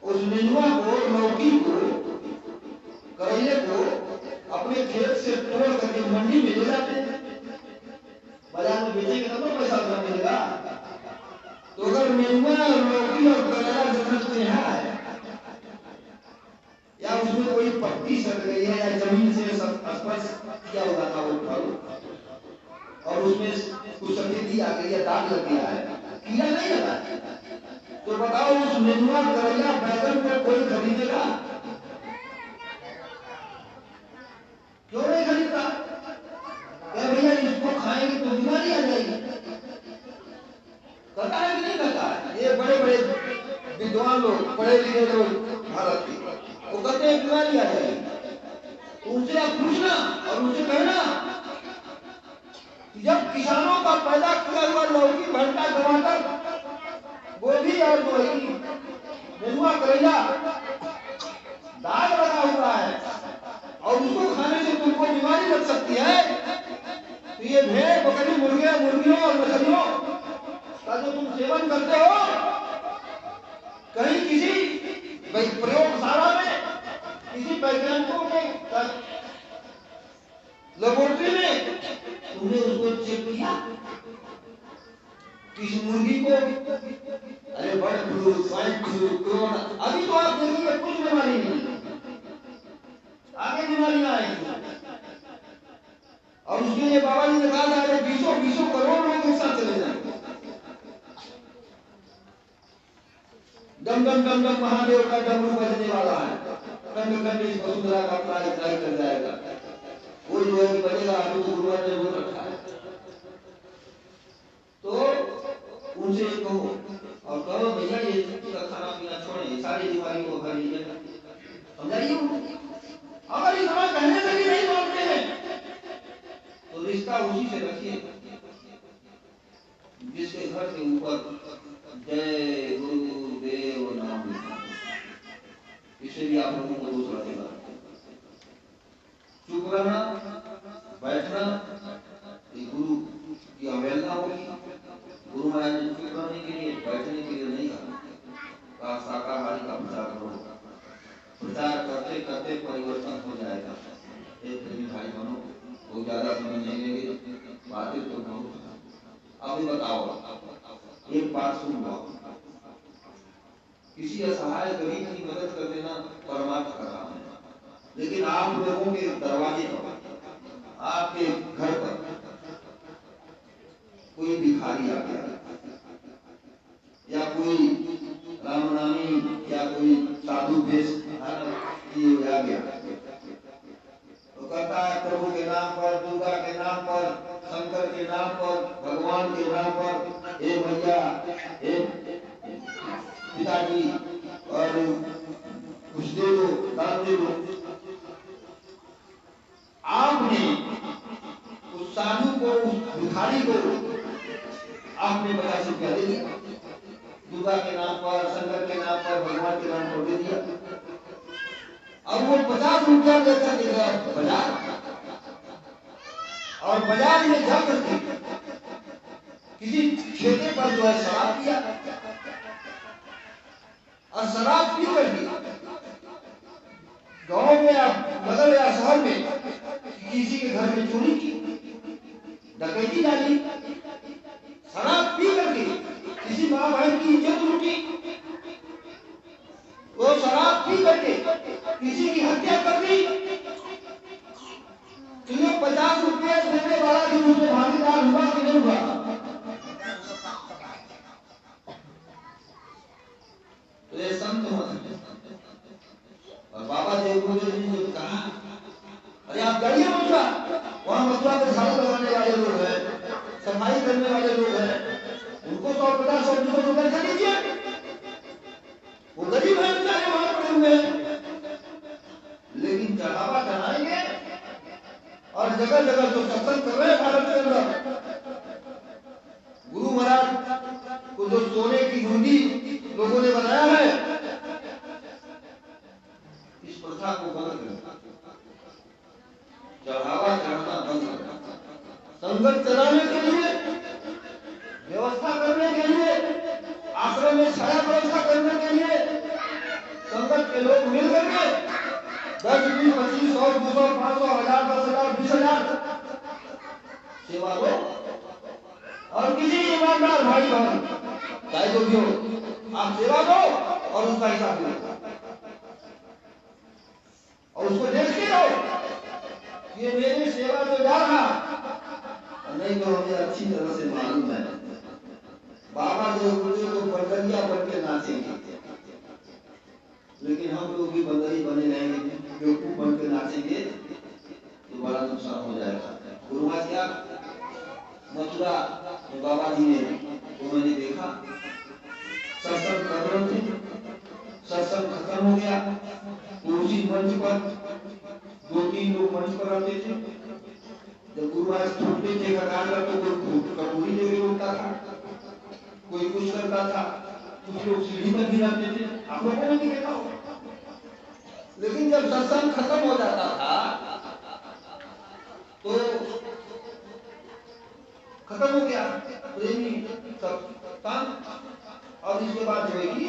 उस नेनुआ को, लौकी को, करेले को अपने खेत से तोड़ करके मंडी में ले जाते हैं, बाजार में बेचेंगे तब तो पैसा मिलेगा। तो अगर नेनुआ, लौकी और करेला जमीन में है या उसमें कोई पत्ती सड़ गई है या जमीन से स्पर्श किया हुआ था वो फल और उसमें कुछ सफेदी आ गई या दाग लग गया है, कीड़ा नहीं लगा, तो बताओ उस नेनुआ, करेला, बैगन को कोई खरीदेगा? क्यों नहीं खरीदता? क्या भैया इसको खाएंगे तो बीमारी आ जाएगी? कहता है कि नहीं कहता है? ये बड़े बड़े विद्वान लोग, पढ़े लिखे लोग भारत के, वो कहते हैं बीमारी आ जाएगी। तो उनसे आप पूछना और उनसे कहना जब किसानों का पैदा किया हुआ लौकी, भंटा, टमाटर, गोभी और नेनुआ, करेला, दाल बना हुआ है और उसको खाने से तुमको बीमारी लग सकती है, तो ये भेड़, बकरी, मुर्गियों और मछलियों का जो तुम सेवन करते हो, कहीं किसी प्रयोगशाला में, किसी वैज्ञानिकों के लेबोरेटरी में तुमने उसको चेक किया? किस मुर्गी को अरे bird flu, swine flu, corona, अभी तो आप देखेंगे कुछ बीमारी नहीं, आगे बीमारियां आएंगी। और उसके लिए बाबा जी ने कहा था 20 करोड़ लोग एक साथ चले जाएंगे। डम डम डम डम महादेव का डमरू बजने वाला है, कंड कंड इस वसुंधरा का प्राय कर जाएगा। वो जो है बजेगा, अभी तो गुरुवार ने बोल रखा है। तो उनसे कहो और कहो भैया ये का खाना पीना छोड़े, सारी बीमारी को भर लीजिए, समझाइए। अगर इस समय कहने से भी नहीं मानते हैं तो रिश्ता उसी से रखिए जिसके घर के ऊपर जय गुरुदेव नाम लिखा, इससे भी आप लोगों को दूसरा देगा। चुप रहना, बैठना, गुरु की अवहेलना होगी। गुरु महाराज ने चुप रहने के लिए, बैठने के लिए नहीं कहा, शाकाहारी का प्रचार करो। प्रचार करते करते परिवर्तन हो जाएगा। एक भाई बनो, वो ज्यादा समय नहीं लेंगे, बातें तो बहुत। अभी बताओ, एक बात सुन लो, किसी असहाय गरीब की मदद कर देना परमार्थ का काम है, लेकिन आप लोगों के दरवाजे पर, आपके घर पर कोई भिखारी आ गया या कोई रामनामी या कोई साधु भेष आ गया, तो कहता है प्रभु के नाम पर, दुर्गा के नाम पर, शंकर के नाम पर, भगवान के नाम पर, हे भैया, हे पिताजी, और कुछ दे दो, दान दे दो। आपने उस साधु को, उस भिखारी को आपने 50 रुपया दे दिया, दुर्गा के नाम पर, शंकर के नाम पर, भगवान के नाम पर दे दिया। अब वो 50 रुपया लेकर देगा बाजार, और बाजार में जाकर के किसी ठेके पर जो है शराब पिया, और शराब पी करके गांव में या नगर या शहर में किसी के घर में चोरी की, डकैती डाली, शराब पी करके किसी माँ बहन की इज्जत लूटी, वो शराब पी करके किसी की हत्या कर दी। तुम्हें 50 रुपये देने वाला भी उसमें भागीदार हुआ कि नहीं हुआ? तो ये संत मत। और बाबा देवभूदेव जी ने कहा, अरे आप जाइए मथुरा, वहां मथुरा में झाड़ू लगाने वाले लोग हैं, सफाई करने वाले लोग हैं, उनको 150 और 200 रुपए दे दीजिए। वो गरीब है, बेचारे वहां पड़े हुए हैं, लेकिन चढ़ावा चढ़ाएंगे। और जगह जगह जो सत्संग कर रहे हैं भारत के अंदर, गुरु महाराज को जो सोने की गुंडी लोगों ने बनाया है, इस प्रथा को बंद करें, चढ़ावा चढ़ाना बंद करें। संगत चलाने के लिए, व्यवस्था करने के लिए, आश्रम में छाया व्यवस्था करने के लिए संगत के लोग मिल करके 10, 20, 25, 100, 200, 500, 1000, 10,000, 20,000 सेवा दो। और किसी ईमानदार भाई बहन चाहे जो भी हो, आप सेवा दो और उसका हिसाब लो, और उसको देखते रहो ये मेरी सेवा जो जा रहा, नहीं तो हमें अच्छी तरह से मालूम है बाबा जो को बंदरिया बन के नाचेंगे, लेकिन हम लोग भी बंदरी बने रहेंगे, बेवकूफ बन के नाचेंगे तो बड़ा नुकसान हो जाएगा। गुरुमा क्या मथुरा में बाबा जी ने, तो मैंने देखा सत्संग कर रहे थे, सत्संग खत्म हो गया, तो उसी मंच पर 2-3 लोग मंच पर आते थे, जब गुरु महाराज छूटते थे कगार का, तो कोई कपूरी लेके उठता था, कोई कुछ करता था, कुछ लोग सीढ़ी पर भी जाते थे, आप लोगों ने भी देखा होगा। लेकिन जब सत्संग खत्म हो जाता था तो खत्म हो गया प्रेमी सब तंग। और इसके बाद जो है कि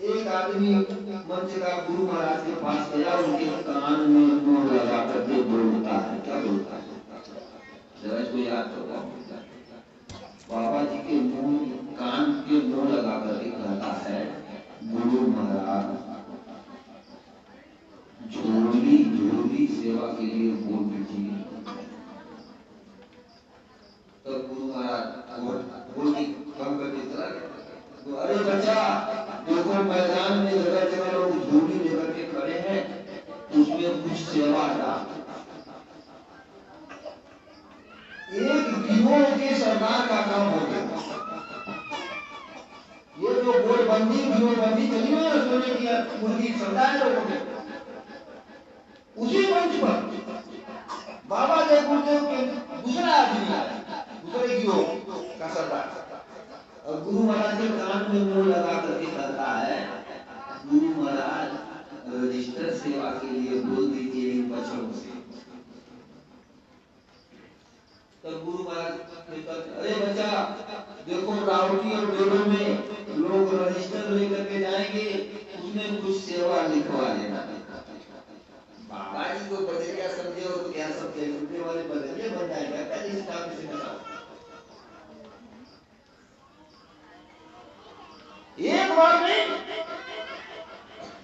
एक आदमी मंच का गुरु महाराज के पास गया, उनके कान में मुंह लगा करके बोलता है, क्या बोलता है जरा इसको याद होगा। बाबा जी के मुंह कान के मुंह लगा करके कहता है, गुरु महाराज झोली झोली सेवा के लिए बोल दीजिए। तब गुरु महाराज बोल के कम करके चला गया। तो अरे बच्चा देखो, मैदान में जगह जगह लोग झोली लेकर के खड़े हैं, उसमें कुछ सेवा डाल। एक गिरोह के सरदार का काम हो गया। ये जो बोलबंदी गिरोहबंदी चली हुई है, सोने की मुर्गी सरदार लोगों ने, उसी मंच पर बाबा जय गुरुदेव के दूसरा आदमी आया, दूसरे गिरोह का सरदार, और गुरु महाराज के कान में मुंह लगा करके कहता है, गुरु महाराज रजिस्टर सेवा के लिए बोल दीजिए इन बच्चों से। तब गुरु महाराज ने कहा, अरे बच्चा देखो, रावटी और डोलों में लोग रजिस्टर लेकर के जाएंगे, उसमें कुछ सेवा लिखवा लेना। बाबा जी को बदलिया समझे हो तो क्या समझे, उनके वाले बदलिए बन जाएगा, पहले इस काम से बताओ। एक बार में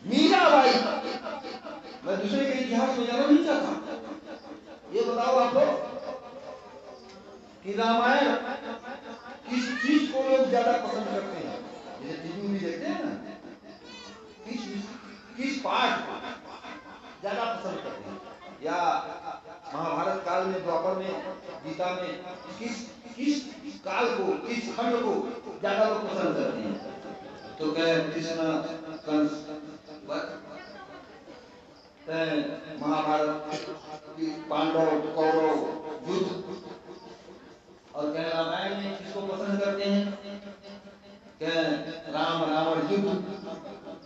मीराबाई, मैं दूसरे के इतिहास में जाना नहीं चाहता, ये बताओ आप लोग कि रामायण किस चीज को लोग ज्यादा पसंद करते हैं? जैसे टीवी में देखते हैं ना, किस पाठ ज्यादा पसंद करते हैं? या महाभारत काल में, द्वापर में, गीता में किस काल को, किस खंड को ज्यादा लोग पसंद करते हैं? तो कहे कृष्ण कंस, महाभारत, पांडव कौरव युद्ध, और कहे रामायण में किसको पसंद करते हैं? कहे राम रावण युद्ध,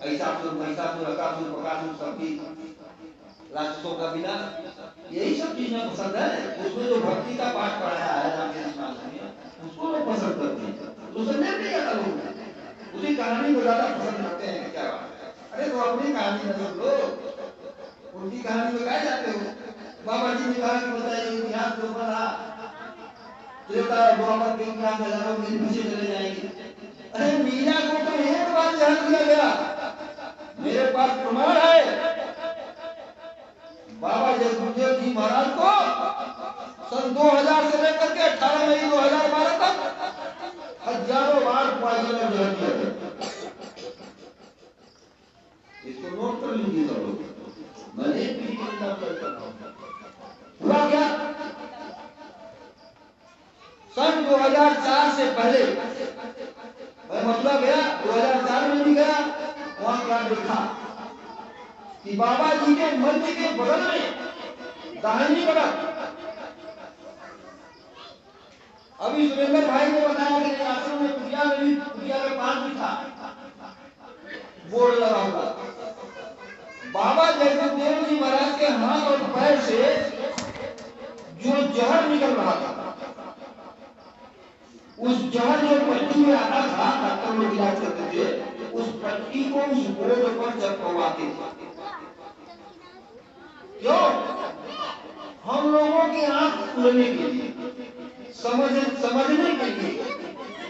ऐसासुर महिषासुर अकासुर बकासुर सबकी राक्षसों का बिना, यही सब चीजें पसंद है। उसमें जो भक्ति का पाठ पढ़ाया है रामकृष्ण में, उसको लोग पसंद करते हैं। तो समझे नहीं आता लोग, उसी कहानी को ज्यादा पसंद करते हैं। क्या बात है? अरे तो अपनी कहानी न सुन लो, उनकी कहानी में क्या जाते हो? बाबा जी ने कहा कि बताइए इतिहास जो पढ़ा, त्रेता द्वापर के इतिहास हजारों के पीछे चले जाएंगे। अरे मीरा को तो एक बार जान दिया गया, मेरे पास प्रमाण है। बाबा जय गुरुदेव जी महाराज को सन 2000 से लेकर के 18 मई 2012 तक हजारों बार पाइयों में जहर दिया गया। इसको नोट कर लीजिए सब लोग, मैं एक पीढ़ी के किताब करता हूं। हुआ क्या? सन 2004 से पहले मैं मथुरा गया, 2004 में भी गया, वहां क्या देखा कि बाबा जी के मंदिर के बगल में दाहिनी तरफ, अभी सुरेंद्र भाई ने बताया कि आश्रम में कुटिया में भी, कुटिया के पास भी था बोर्ड लगा हुआ, बाबा जय गुरुदेव जी महाराज के हाथ और पैर से जो जहर निकल रहा था, उस जहर जो पट्टी में आता था, डॉक्टर लोग इलाज करते थे, उस पट्टी को उस बोर्ड पर चपकवाते थे। क्यों? हम लोगों की आंख खुलने के लिए, समझने के लिए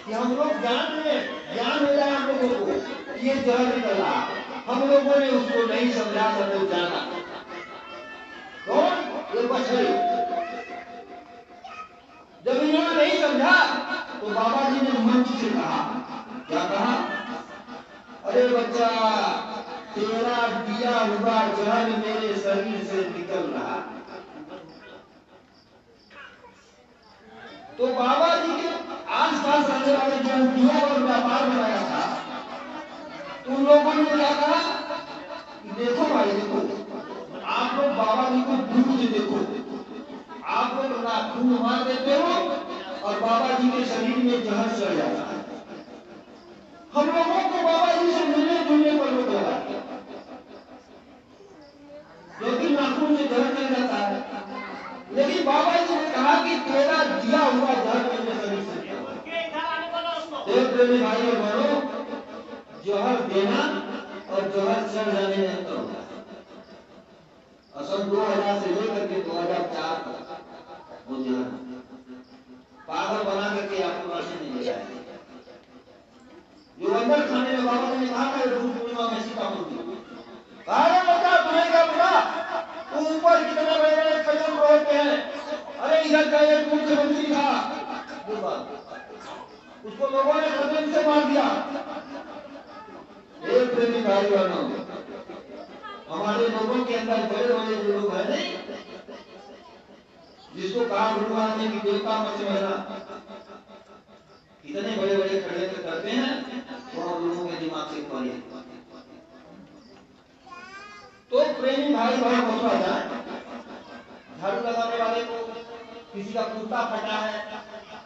कि हम लोग ज्ञान हो जाए हम लोगों को, ये जहर निकल रहा। हम लोगों ने उसको नहीं समझा, सब लोग जाना। कौन? ये बच्चे। जब इन्होंने नहीं समझा तो बाबा जी ने मंच से कहा, क्या कहा? अरे बच्चा, तेरा दिया हुआ जहर मेरे शरीर से निकल रहा। तो बाबा जी के आसपास रहने वाले जो उद्योग और व्यापार बनाया था, उन लोगों ने क्या कहा कि देखो भाई, देखो आप लोग बाबा जी को दूर से देखो, आप नाखून मार देते हो और बाबा जी के शरीर में जहर चढ़ जाता है। हम लोगों को बाबा जी से मिलने जुलने पर रोक लगा, क्योंकि नाखून से जहर नहीं जाता है। लेकिन बाबा जी ने कहा कि तेरा दिया हुआ जहर मेरे शरीर से क्या हुआ। देख प्रेमी भाई और बहनों, जहर देना और जहर चढ़ जाने में अंतर होता है। सन 2000 से लेकर के 2004 तक वो जहर पागल बना करके आपको वासी नहीं ले जाएगा। जो अंदर खाने में बाबा ने कहा था गुरु पूर्णिमा में सीतापुर की, कहा बता तुम्हें क्या पता, तू ऊपर कितने बड़े बड़े कदम रोते हैं। अरे इधर का एक मुख्यमंत्री था, उसको लोगों ने कदम से मार दिया। एक प्रेमी भाई बहनों, हमारे लोगों के अंदर बड़े बड़े जो लोग हैं नहीं, जिसको कहा भगवान ने कि देवता मत समझना, इतने बड़े बड़े षड्यंत्र करते हैं, वो हम लोगों के दिमाग से परे। तो प्रेमी भाई बहन होता जाए, झाड़ू लगाने वाले को किसी का कुर्ता फटा है,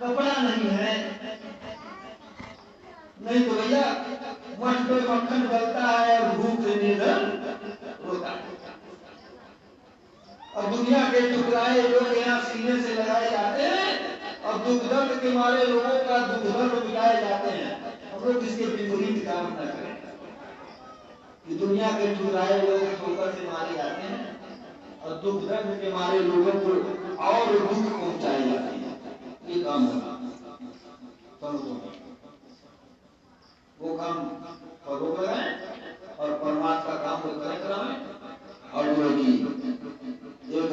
कपड़ा नहीं है, नहीं तो भैया मठ पे मक्खन गलता है और भूख से निर्धन रोता है। और दुनिया के टुकड़ाए लोग यहाँ सीने से लगाए जाते हैं और दुख दर्द के मारे लोगों का दुख दर्द मिटाए जाते हैं। हम लोग इसके विपरीत काम न करें कि दुनिया के टुकड़ाए लोग ठोकर से मारे जाते हैं और दुख दर्द के मारे लोगों को और दुख पहुंचाए जाते हैं। ये काम होगा वो काम पर रोक लगाएं और परमात्मा का काम को करें कराएं। और जो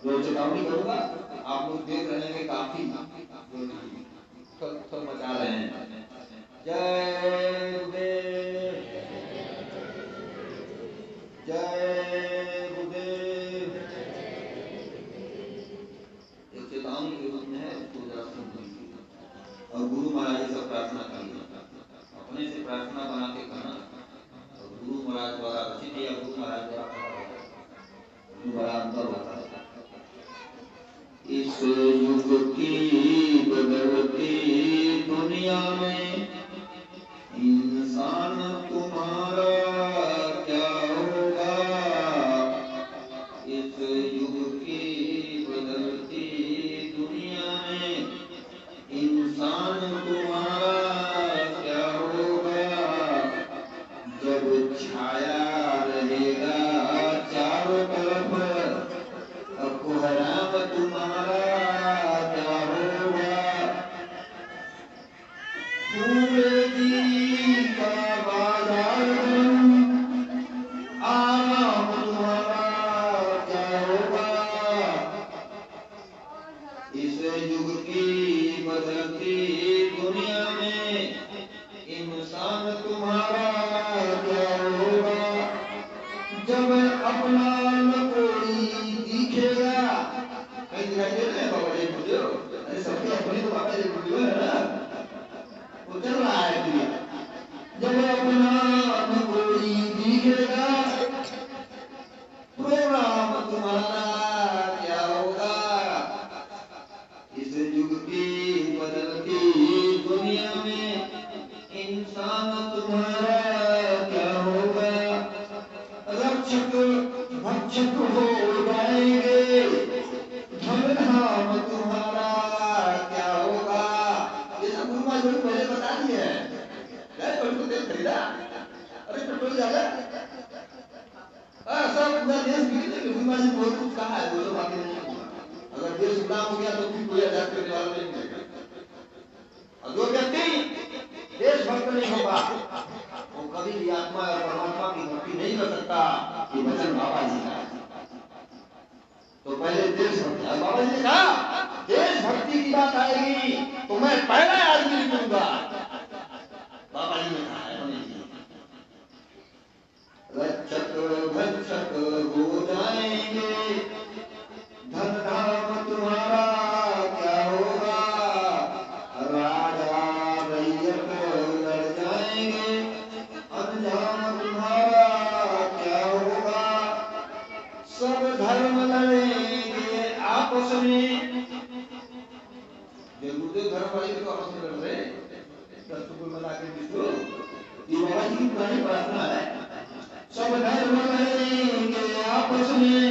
जो चेतावनी करूंगा, आप लोग देख रहे हैं कि काफी थल मचा रहे हैं। जय गुरुदेव, जय गुरुदेव। एक चेतावनी के रूप में है, उसको जरा सुन लीजिए और गुरु महाराज से प्रार्थना करिए। अपने से प्रार्थना बना के कहना और गुरु महाराज द्वारा रचित या गुरु महाराज द्वारा बड़ा अंतर होता है। इस युग की बदलती दुनिया में इंसान तुम्हारा क्या होगा। इस युग की बदलती दुनिया में इंसान तुम्हारा क्या होगा। जब छाया रहेगा चारों तरफ, कोहराम तुम्हारा क्या होगा। पूरे का बाजार आराम तुम्हारा क्या होगा। इस युग की बदलती दुनिया में इंसान तुम्हारा क्या होगा। जब अपना न कोई दिखेगा, कहीं दिखाई दे रहे हैं बाबा जी मुझे, अरे सबके अपने तो बाबा जी मुझे है ना, वो चल रहा है दुनिया। जब अपना न कोई दिखेगा, प्रोग्राम तुम्हारा क्या होगा। इस युग की बदलती दुनिया में इंसान तुम्हारा क्या होगा। रक्षक भक्षक हो जाएंगे, धन धाम तुम्हारा क्या होगा। ये सब गुरु महाराज ने पहले बता दिया है। पेट्रोल तेल खरीदा, अरे पेट्रोल ज्यादा सब पूरा देश बिक जाएगा। गुरु महाराज ने बहुत कुछ कहा है, वो सब आगे नहीं होगा। अगर देश गुलाम हो गया तो फिर कोई आजाद करने वाला नहीं मिलेगा। और जो व्यक्ति देशभक्त नहीं होगा वो कभी भी आत्मा और परमात्मा की भक्ति नहीं कर सकता। ये वचन बाबा जी का है। तो पहले देशभक्ति, बाबा जी ने कहा देशभक्ति की बात आएगी तो मैं पहला आदमी निकलूंगा। बाबा जी ने कहा है रक्षक भक्षक हो जाएंगे, धन धाम तुम्हारा क्या होगा। राजा रैयत लड़ जाएंगे, अंजाम तुम्हारा क्या होगा। सब धर्म लड़ेंगे आपस आपस में गुरुदेव धर्म वाले तो आपस में लड़ रहे, दस को मिला के जिसको ये बाबा जी की पुरानी प्रार्थना है, सब धर्म लड़ेंगे आपस में,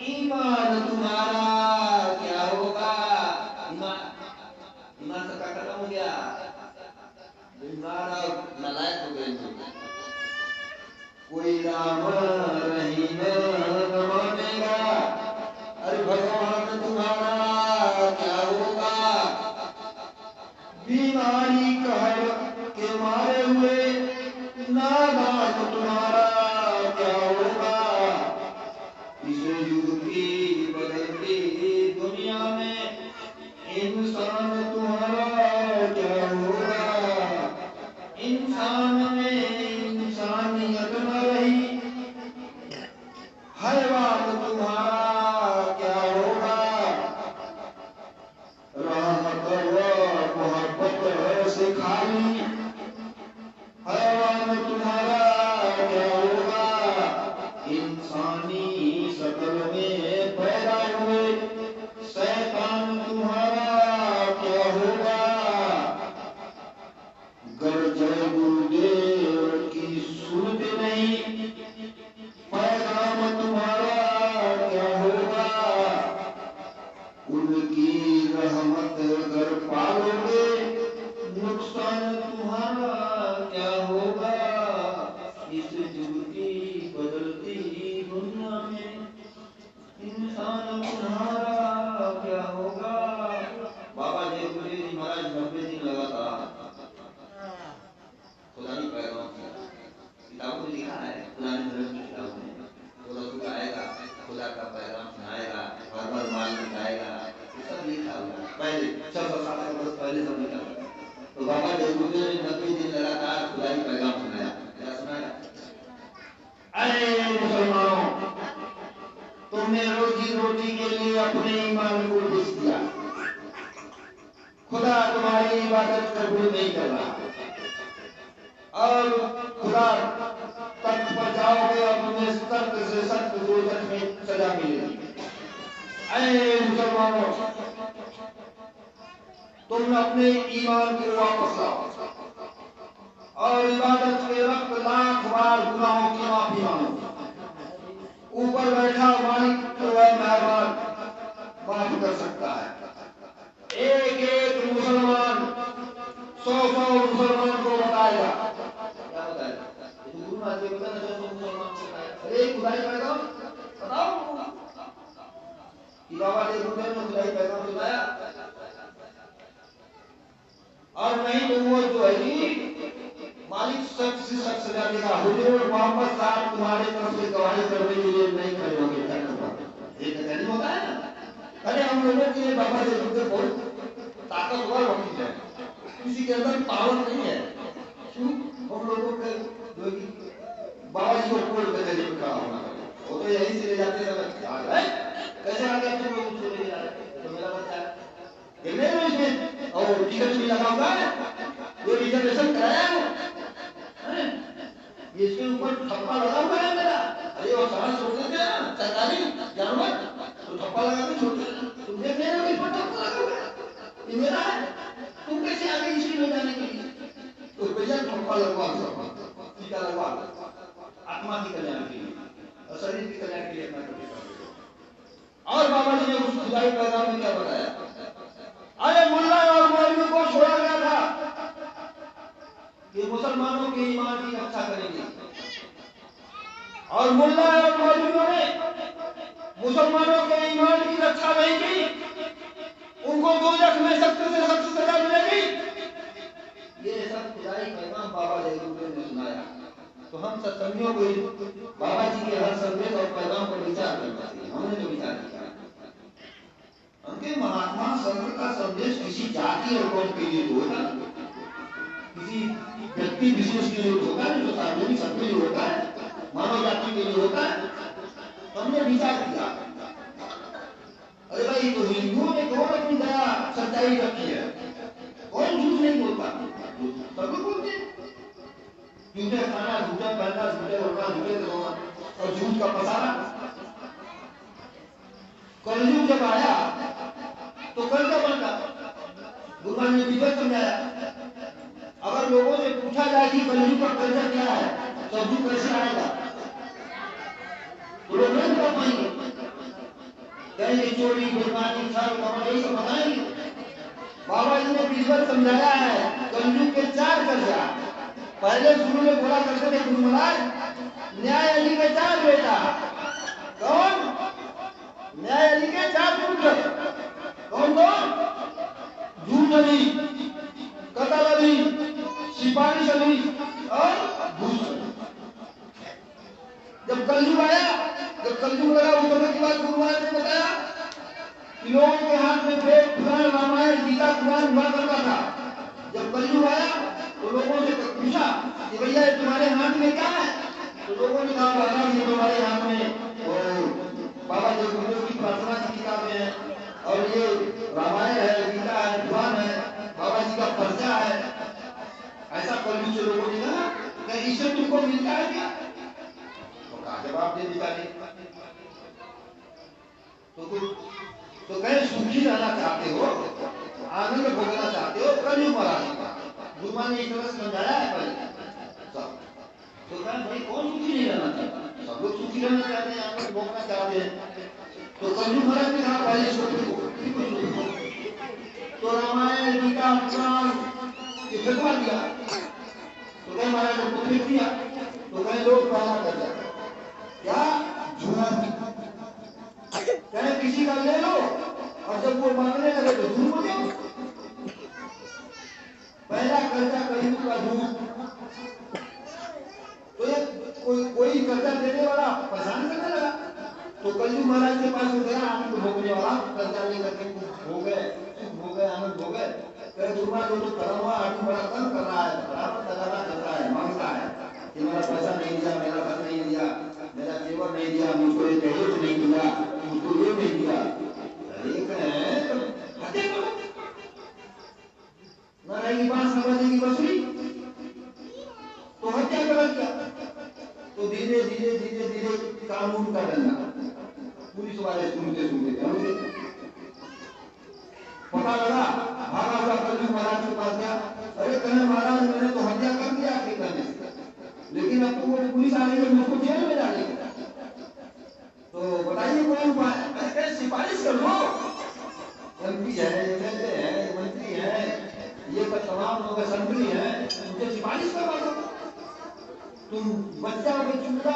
ईमान तुम्हारा क्या होगा। ईमान सबका खत्म हो गया, ईमान और नालायक हो गए। कोई राम रहीम न मानेगा, अरे भगवान तुम्हारा क्या होगा। बीमारी कहर के मारे हुए नादान तुम्हारा क्या होगा। इस युग की बदलती दुनिया में इंसान तुम्हारा क्या होगा। इंसान में इंसानियत न रही, हैवान तुम्हारा क्या होगा। रहमत व मोहब्बत से खाली, हैवान तुम्हारा क्या होगा। इंसानी शकल में पैदा हुए शैतान तुम्हारा क्या होगा। गर जय गुरुदेव की सुनते नहीं, पैगाम तुम्हारा क्या होगा। उनकी रहमत अगर पालोगे, नुकसान तुम्हारा क्या होगा। इस युग की बदलती दुनिया में इंसान तुम्हारा क्या होगा। बाबा जय गुरुदेव जी महाराज 90 दिन लगातार खुदा की पैगाम किताबों में लिखा है, पुराने धर्म की किताबों में, वो रसूल आएगा, खुदा का पैगाम सुनाएगा, हर माल दिखाएगा, ये सब लिखा हुआ है पहले 600-700 वर्ष पहले सब लिखा हुआ है। तो बाबा जय गुरुदेव ने 90 दिन लगातार खुदा की पैगाम सुनाया। क्या सुनाया? अरे मुसलमानों, तुमने रोजी रोटी के लिए अपने ईमान को बेच दिया, खुदा तुम्हारी इबादत कबूल नहीं कर रहा, और खुदा तख्त पर जाओगे और तुम्हें सख्त से सख्त दोजख में सजा मिलेगी। ऐ मुसलमानों, तुम अपने ईमान को वापस लाओ और इबादत के वक्त लाख बार गुनाहों की माफी मांगो। ऊपर बैठा मालिक जो है मेहरबान, माफ कर सकता है। एक एक मुसलमान 100 मुसलमान को बताएगा। क्या बताएगा? गुरु महाराज जी बताया 100 मुसलमान को बताएगा। अरे खुदाई पैगाम बताओ कि बाबा जी गुरुदेव ने खुदाई पैगाम सुनाया। और नहीं तो वो जो है मालिक सख्त से सख्त सजा देगा। हुजूर मोहम्मद साहब तुम्हारे तरफ से गवाही करने के लिए नहीं खड़े होंगे। ये नहीं होता है ना। अरे हम लोगों के लिए बाबा जी गुरुदेव बहुत ताकतवर वकील है, किसी के अंदर पावर नहीं है। हम लोगों के बाबा जी को कोर्ट कचहरी में खड़ा होना, वो तो यहीं से ले जाते हैं। कैसे आ गया तुम लोग ले जा रहे? तो मेरा बच्चा है और टिकट भी लगाऊंगा, वो रिजर्वेशन कराया है, इसके ऊपर ठप्पा लगा हुआ है मेरा। अरे वो सामान छोड़ देते हैं ना सरकारी जानवर, तो ठप्पा लगा के छोड़ देते। तुम देख रहे हो इस पर ठप्पा लगा हुआ है, ये मेरा है। तुम कैसे आगे इसी में जाने के लिए? तो भैया ठप्पा लगवा दो, टीका लगवा दो, आत्मा की कल्याण के लिए और शरीर की कल्याण के लिए अपना करके। और बाबा जी ने उस खुदाई पैगाम में क्या बताया? अरे मुल्ला और मौलवी को छोड़ा गया था कि मुसलमानों के ईमान की रक्षा करेंगे, और मुल्ला और मौलवियों ने मुसलमानों के ईमान की रक्षा नहीं की, उनको दोजख में सख्त से सख्त सजा मिलेगी। ये सब खुदाई पैगाम बाबा जय गुरुदेव ने सुनाया। तो हम सत्संगियों को बाबा जी के हर संदेश और पैगाम पर विचार करना चाहिए। हमने जो विचार किया, उनके महात्मा संत का संदेश किसी जाति और कौम के लिए होगा, किसी व्यक्ति विशेष के लिए होगा, जो सार्वजनिक सबके लिए होता है, मानव जाति के लिए होता है। तो हमने विचार किया, अरे भाई तो हिंदुओं ने कौन अपनी दया सच्चाई रखी है? कौन झूठ नहीं बोलता? सब लोग बोलते हैं, झूठे खाना, झूठे पहनना, झूठे उड़ना, झूठे और झूठ का पसारा। कलयुग जब आया तो कल क्या बनता? गुरु ने विधिवत समझाया। अगर लोगों से पूछा जाए कि कलयुग का कल्चर क्या है, सब्जी कैसे आएगा, तो लोग नहीं बता पाएंगे। कहेंगे चोरी, बेईमानी, छल, कपट, यही सब बताएंगे। बाबा जी ने विधिवत समझाया है कलयुग के 4 कल्चर। पहले शुरू में बोला करते थे गुरु महाराज, न्याय अली के 4 बेटा। कौन? न्याय अली के 4 पुत्र। कौन कौन? झूठ अली, कतल अली, सिपाही अली और घूस अली। जब कलयुग आया, जब कलयुग लगा उतरने के बाद गुरु महाराज ने बताया कि लोगों के हाथ में वेद, पुराण, रामायण, गीता, कुरान हुआ करता था। जब कलयुग आया तो लोगों से पूछा कि भैया तुम्हारे हाथ में क्या है? तो लोगों ने कहा महाराज ये तुम्हारे हाथ में बाबा जगदीश की प्रार्थना की किताबें हैं, और ये रामायण है, गीता है, कुरान है, बाबा जी का पर्चा है। ऐसा कलयुग से लोगों ने कहा कि इससे तुमको मिलता है क्या? तो कहा जवाब दे दिया तो कहे सुखी रहना चाहते हो, आनंद भोगना चाहते हो, कलयुग महाराज का गुरु ने एक तरह से समझाया है पहले सब। तो कहा भाई कौन सुखी नहीं रहना चाहता? सब लोग सुखी रहना चाहते हैं, आनंद भोगना चाहते हैं। तो कलयुग महाराज ने कहा पहले इसको तो रामायण, गीता, पुराण ये फेंकवा दिया। तो कहे महाराज को फेंक दिया। तो कहे लोग पहला कर जाते क्या झूठ, कहे किसी का ले लो, और जब वो मांगने लगे तो झूठ बोले। पहला कर्जा कलयुग का झूठ। तो ये कोई कर्जा देने वाला परेशान करने लगा। तो कलयुग महाराज के पास गया आनंद भोगने वाला, कर्जा लेकर के हो गए, सुख हो गए, आनंद हो गए। कहे गुरुमा जो कर्म हुआ आदमी बड़ा कम कर रहा है, बराबर लगाना कर रहा है, मांगता है कि मेरा पैसा नहीं दिया, मेरा घर नहीं दिया, मेरा जेवर नहीं दिया, मुझको ये दहेज नहीं दिया, मुझको ये नहीं दिया। एक है तो हत्या करो, न रहेगी बांस न बजेगी बांसुरी, तो हत्या कर दिया। तो धीरे धीरे धीरे धीरे कानून का डंडा, पुलिस वाले सुनते सुनते पता लगा, भागा हुआ कलयुग महाराज के पास गया। अरे कहे महाराज मैंने तो हत्या कर दिया आपके कहने से, लेकिन अब तो पुलिस आ गई है, मुझको जेल में डालेगी। तो बताइए कौन उपाय? अरे सिफारिश कर लो, एमपी है, एमएलए है, मंत्री है, ये सब तमाम लोग संतरी है, उनसे सिफारिश करवा दो। तुम बच्चा हो चुका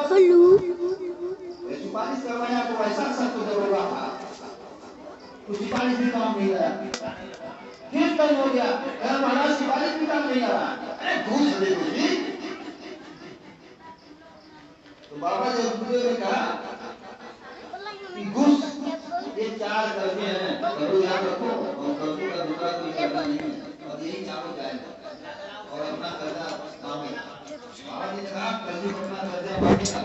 सिफारिश करवाया तो ऐसा सख्त दरोगा था, तो सिफारिश भी काम नहीं आया। फिर कल हो गया, महाराज सिफारिश भी काम नहीं आ रहा। अरे घूस दे दो। तो बाबा जगदीश ने कहा कि घूस ये 4 कर्मे हैं, करो याद रखो, और कर्मों का दूसरा कोई कर्म नहीं है, और यही चारों जाएगा और अपना कर्जा मांगे। बाबा ने कहा कलयुग अपना कर्जा मांगेगा,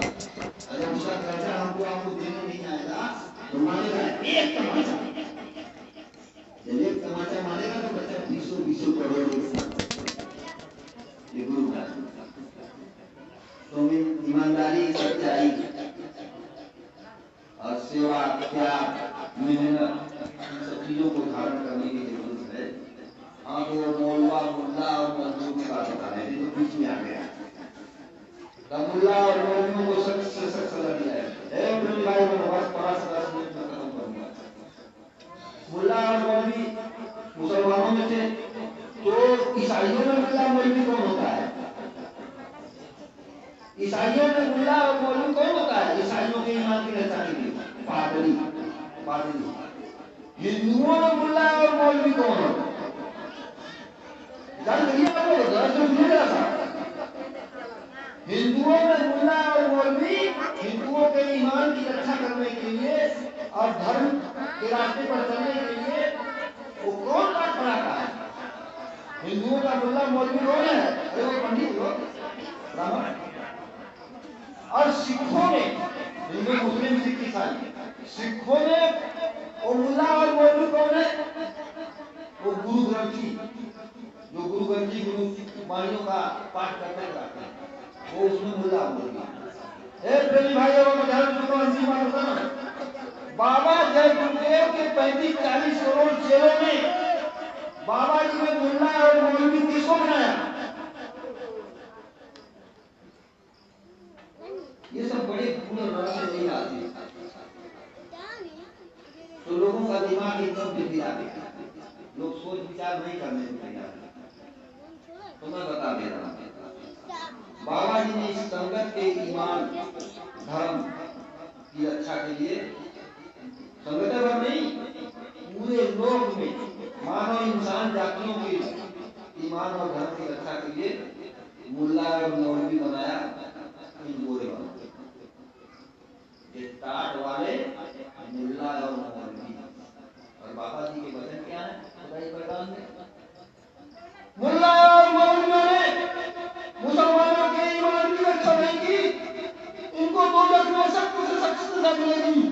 अगर उसका कर्जा आपको देने नहीं आएगा तो मानेगा एक तमाचा। जब एक तमाचा मानेगा तो बच्चा 20 करोड़ ये गुरु का। तो ईमानदारी, सच्चाई और सेवा, त्याग, मेहनत, इन सब चीजों को धारण करने की जरूरत है। हाँ तो मौलवा, मुल्ला और मजदूर की बात बता रहे थे, तो बीच में आ गया। मुल्ला और मौलवियों को सख्त से सख्त सजा दिया है। भाई मैं बस 5-10 मिनट में खत्म करूंगा। मुल्ला और मौलवी मुसलमानों में थे, तो ईसाइयों में मुल्ला मौलवी कौन होता है? ईसाइयों में मुल्ला और मौलवी कौन होता है? ईसाइयों के ईमान की रक्षा के लिए पादरी। हिंदुओं में मुल्ला और मौलवी कौन होता है? हिंदुओं में मुल्ला और मौलवी हिंदुओं के ईमान की रक्षा करने के लिए और धर्म के रास्ते पर चलने के लिए वो कौन बात पढ़ाता है? हिंदुओं का मुल्ला मौलवी कौन है? अरे वो पंडित लोग, ब्राह्मण। और सिखों में, हिंदू, मुस्लिम, सिख, ईसाई, सिखों में वो मुल्ला और मौलवी कौन है? वो गुरु ग्रंथी, जो गुरु ग्रंथी गुरु वाणियों का पाठ करने जाते हैं, वो उसमें मुल्ला मौलवी। प्रेमी भाइयों को ध्यान सुनो, अंतिम बात बताना। बाबा जय गुरु देव के 35-40 करोड़ चेलों में बाबा जी ने मुल्ला और मौलवी किसको बनाया? ये सब बड़े पूर्ण रस से नहीं आते, तो लोगों का दिमाग एकदम बिगड़ा गया, लोग सोच विचार नहीं करने को तैयार। तो मैं बता दे रहा हूँ, बाबा जी ने इस संगत के ईमान धर्म की रक्षा के लिए संगत भर नहीं, पूरे लोक में मानव इंसान जातियों के ईमान और धर्म की रक्षा के लिए मुल्ला और मौलवी बनाया, इन गोरे वाले टाट वाले मुल्ला और मौलवी। और बाबा जी के वचन क्या है खुदाई पैगाम में? मुल्ला और मौलवियों ने मुसलमानों के ईमान की रक्षा नहीं की, इनको 2 लाख में सख्त से सख्त सजा मिलेगी।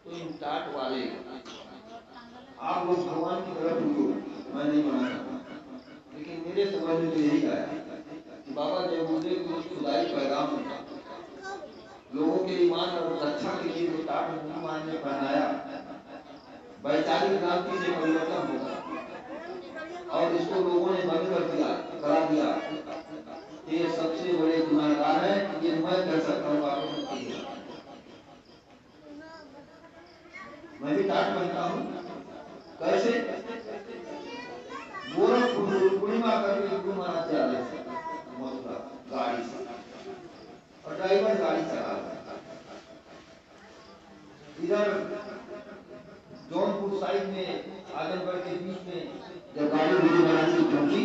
तो इन टाट वाले आप लोग भगवान की तरफ रुको, मैं नहीं मना करता, लेकिन मेरे समझ में तो यही आया कि बाबा देवबंदे को खुदाई पैगाम लोगों के ईमान और रक्षा के लिए जो टाट मुसलमान ने पहनाया, वैचारिक क्रांति से परिवर्तन होगा और इसको लोगों ने बंद कर दिया, करा दिया, ये सबसे बड़े गुनाहगार है। ये मैं कर सकता हूँ, आपको मैं भी टाट पहनता हूँ। कैसे? गोरखपुर पूर्णिमा करके गुरु महाराज जा रहे थे मथुरा गाड़ी से, और ड्राइवर गाड़ी चला रहा, इधर जौनपुर साइड में आजमगढ़ के बीच में जब गाड़ी गुरु महाराज की पहुंची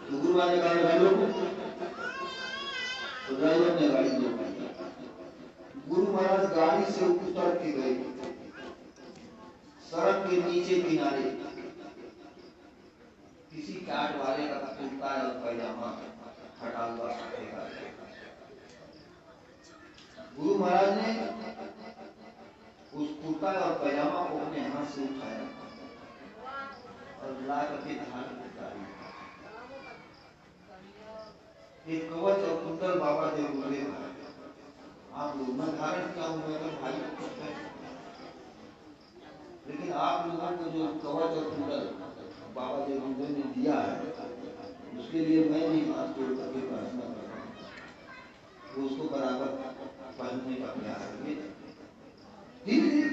तो गुरु महाराज ने कहा ड्राइवर को, तो ड्राइवर ने गाड़ी रोकी। गुरु महाराज गाड़ी से उतर के गए, सड़क के नीचे किनारे किसी टाट वाले का कुर्ता और पैजामा हटा हुआ देखा। गुरु महाराज ने उस कुर्ता और पैजामा को अपने हाथ से उठाया और ला करके धान उतारी। एक कवच और कुंडल बाबा देवबंदे आप लोग मैं धारण किया हूं, मैं तो भाई, लेकिन आप लोगों को जो कवच और कुंडल बाबा देवबंदे ने दिया है, उसके लिए मैं भी हाथ जोड़ करके प्रार्थना करता हूँ, तो उसको बराबर पहनने का प्रयास करिए। धीरे धीरे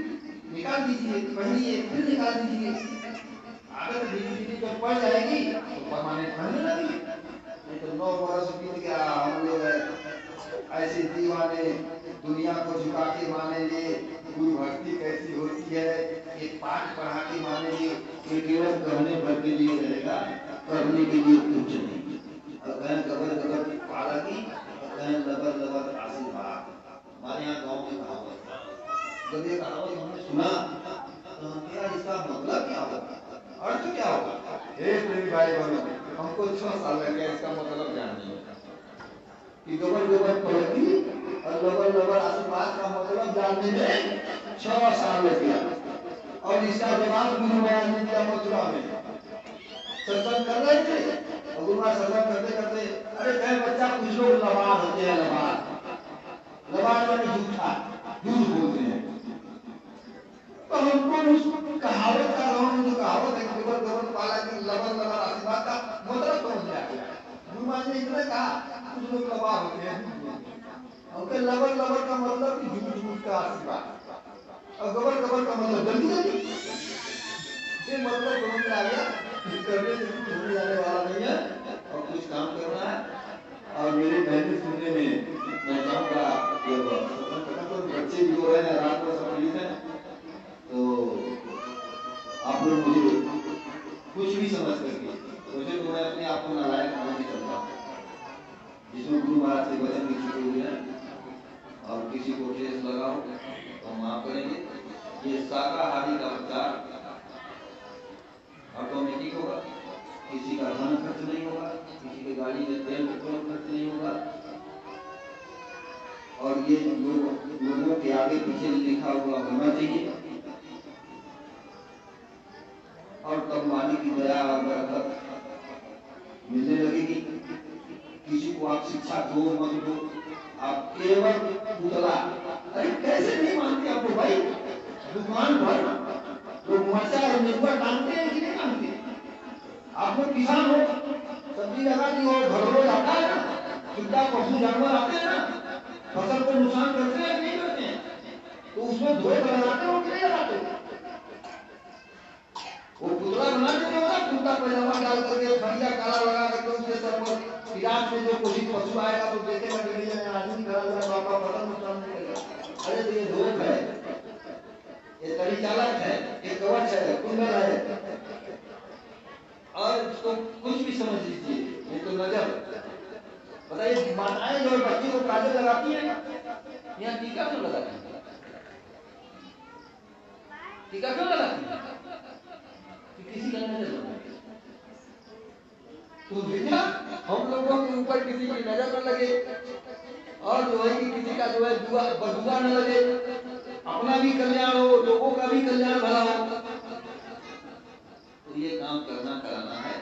निकाल दीजिए, पहनिए, फिर निकाल दीजिए। आदत धीरे धीरे जब पड़ जाएगी तो परमानेंट पहनने लगेगी। नहीं तो 9 बरस बीत गया, हम लोग ऐसे दीवाने दुनिया को झुका के मानेंगे, गुरु भक्ति कैसी होती है, एक पाठ पढ़ा के मानेंगे, ये केवल कहने भर के लिए रहेगा, करने के लिए कुछ नहीं। और कहें गबर गबर पालकी, और कहें लबर लबर आशीर्वाद। हमारे यहाँ गाँव में कहावत, जब ये कहावत हमने सुना तो हम क्या, इसका मतलब क्या होगा, अर्थ क्या होगा? हे प्रेमी भाई बहनों, हमको 6 साल लग गया इसका मतलब जानने में कि गबर गबर पालकी और लबर लबर आशीर्वाद का मतलब जानने में 6 साल लग गया। और इसका जवाब गुरु महाराज ने दिया मथुरा में। सत्संग कर रहे थे और गुरु महाराज सत्संग करते करते, अरे कहे बच्चा, कुछ लोग लबाड़ होते हैं, लबाड़ माने झूठा, झूठ बोलते हैं। तो हमको उस कहावत का जो कहावत है गबर गबर पालकी लबर लबर आशीर्वाद का मतलब समझ में आ गया। गुरु महाराज ने इतना कहा, कुछ लोग लबाड़ होते हैं, उनके लबर लबर का मतलब कि झूठ झूठ का आशीर्वाद, और गबर गबर का मतलब जल्दी जल्दी। ये मतलब समझ में आ गया, करने से कुछ होने जाने वाला नहीं है और कुछ काम करना है। और मेरी बहनें सुनने में मैं चाहूँगा, तो बच्चे भी हो रहे हैं, रात में सब ठीक है, तो आप लोग मुझे कुछ भी समझ करके सोचे तो मैं अपने आप को नालायक नहीं करता, जिसमें गुरु महाराज के वचन भी छुपे हुए हैं। और किसी को ठेस लगाओ तो माफ करेंगे। ये शाकाहारी का प्रचार ऑटोमेटिक होगा, किसी का धन खर्च नहीं होगा, किसी की गाड़ी में तेल पेट्रोल खर्च नहीं होगा, और ये लोगों के आगे पीछे लिखा हुआ होना चाहिए। और तब मालिक की दया और बरकत मिलने लगेगी। किसी को आप शिक्षा दो मत दो, आप केवल पुतला। अरे कैसे नहीं मानते आप लोग भाई? दुकान पर लोग मरचा और नींबू टांगते हैं कि नहीं टांगते? आप लोग किसान हो, सब्जी लगा दी और घरों आता है ना, कितना पशु जानवर आते हैं ना, फसल को नुकसान करते हैं कि नहीं करते हैं? तो उसमें धोए बनाते हो कि नहीं लगाते? वो पुतला बनाते हो ना, कुर्ता पजामा डाल करके फरिया काला लगा करके उसके सर पर इलाज में जो कोई पशु आएगा तो देखेगा कि आदमी खड़ा हुआ है, आपका फसल नुकसान नहीं करेगा। अरे तो ये धोख है, ये तरी चालक है, ये कवच है, कुंडल है, और इसको कुछ भी समझ लीजिए। ये तो नजर बताइए, माताएं जो बच्ची को काजल लगाती है, यहाँ टीका क्यों लगाती है? टीका क्यों लगाती है? कि किसी का नजर लगे। तो बेटा हम लोगों के ऊपर किसी की नजर न लगे, और जो है कि किसी का जो है बदुआ न लगे, अपना भी कल्याण हो, लोगों का भी कल्याण भला हो, तो ये काम करना कराना है।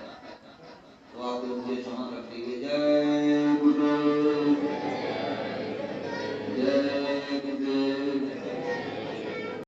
तो आप लोग मुझे क्षमा करते हुए जय गुरुदेव।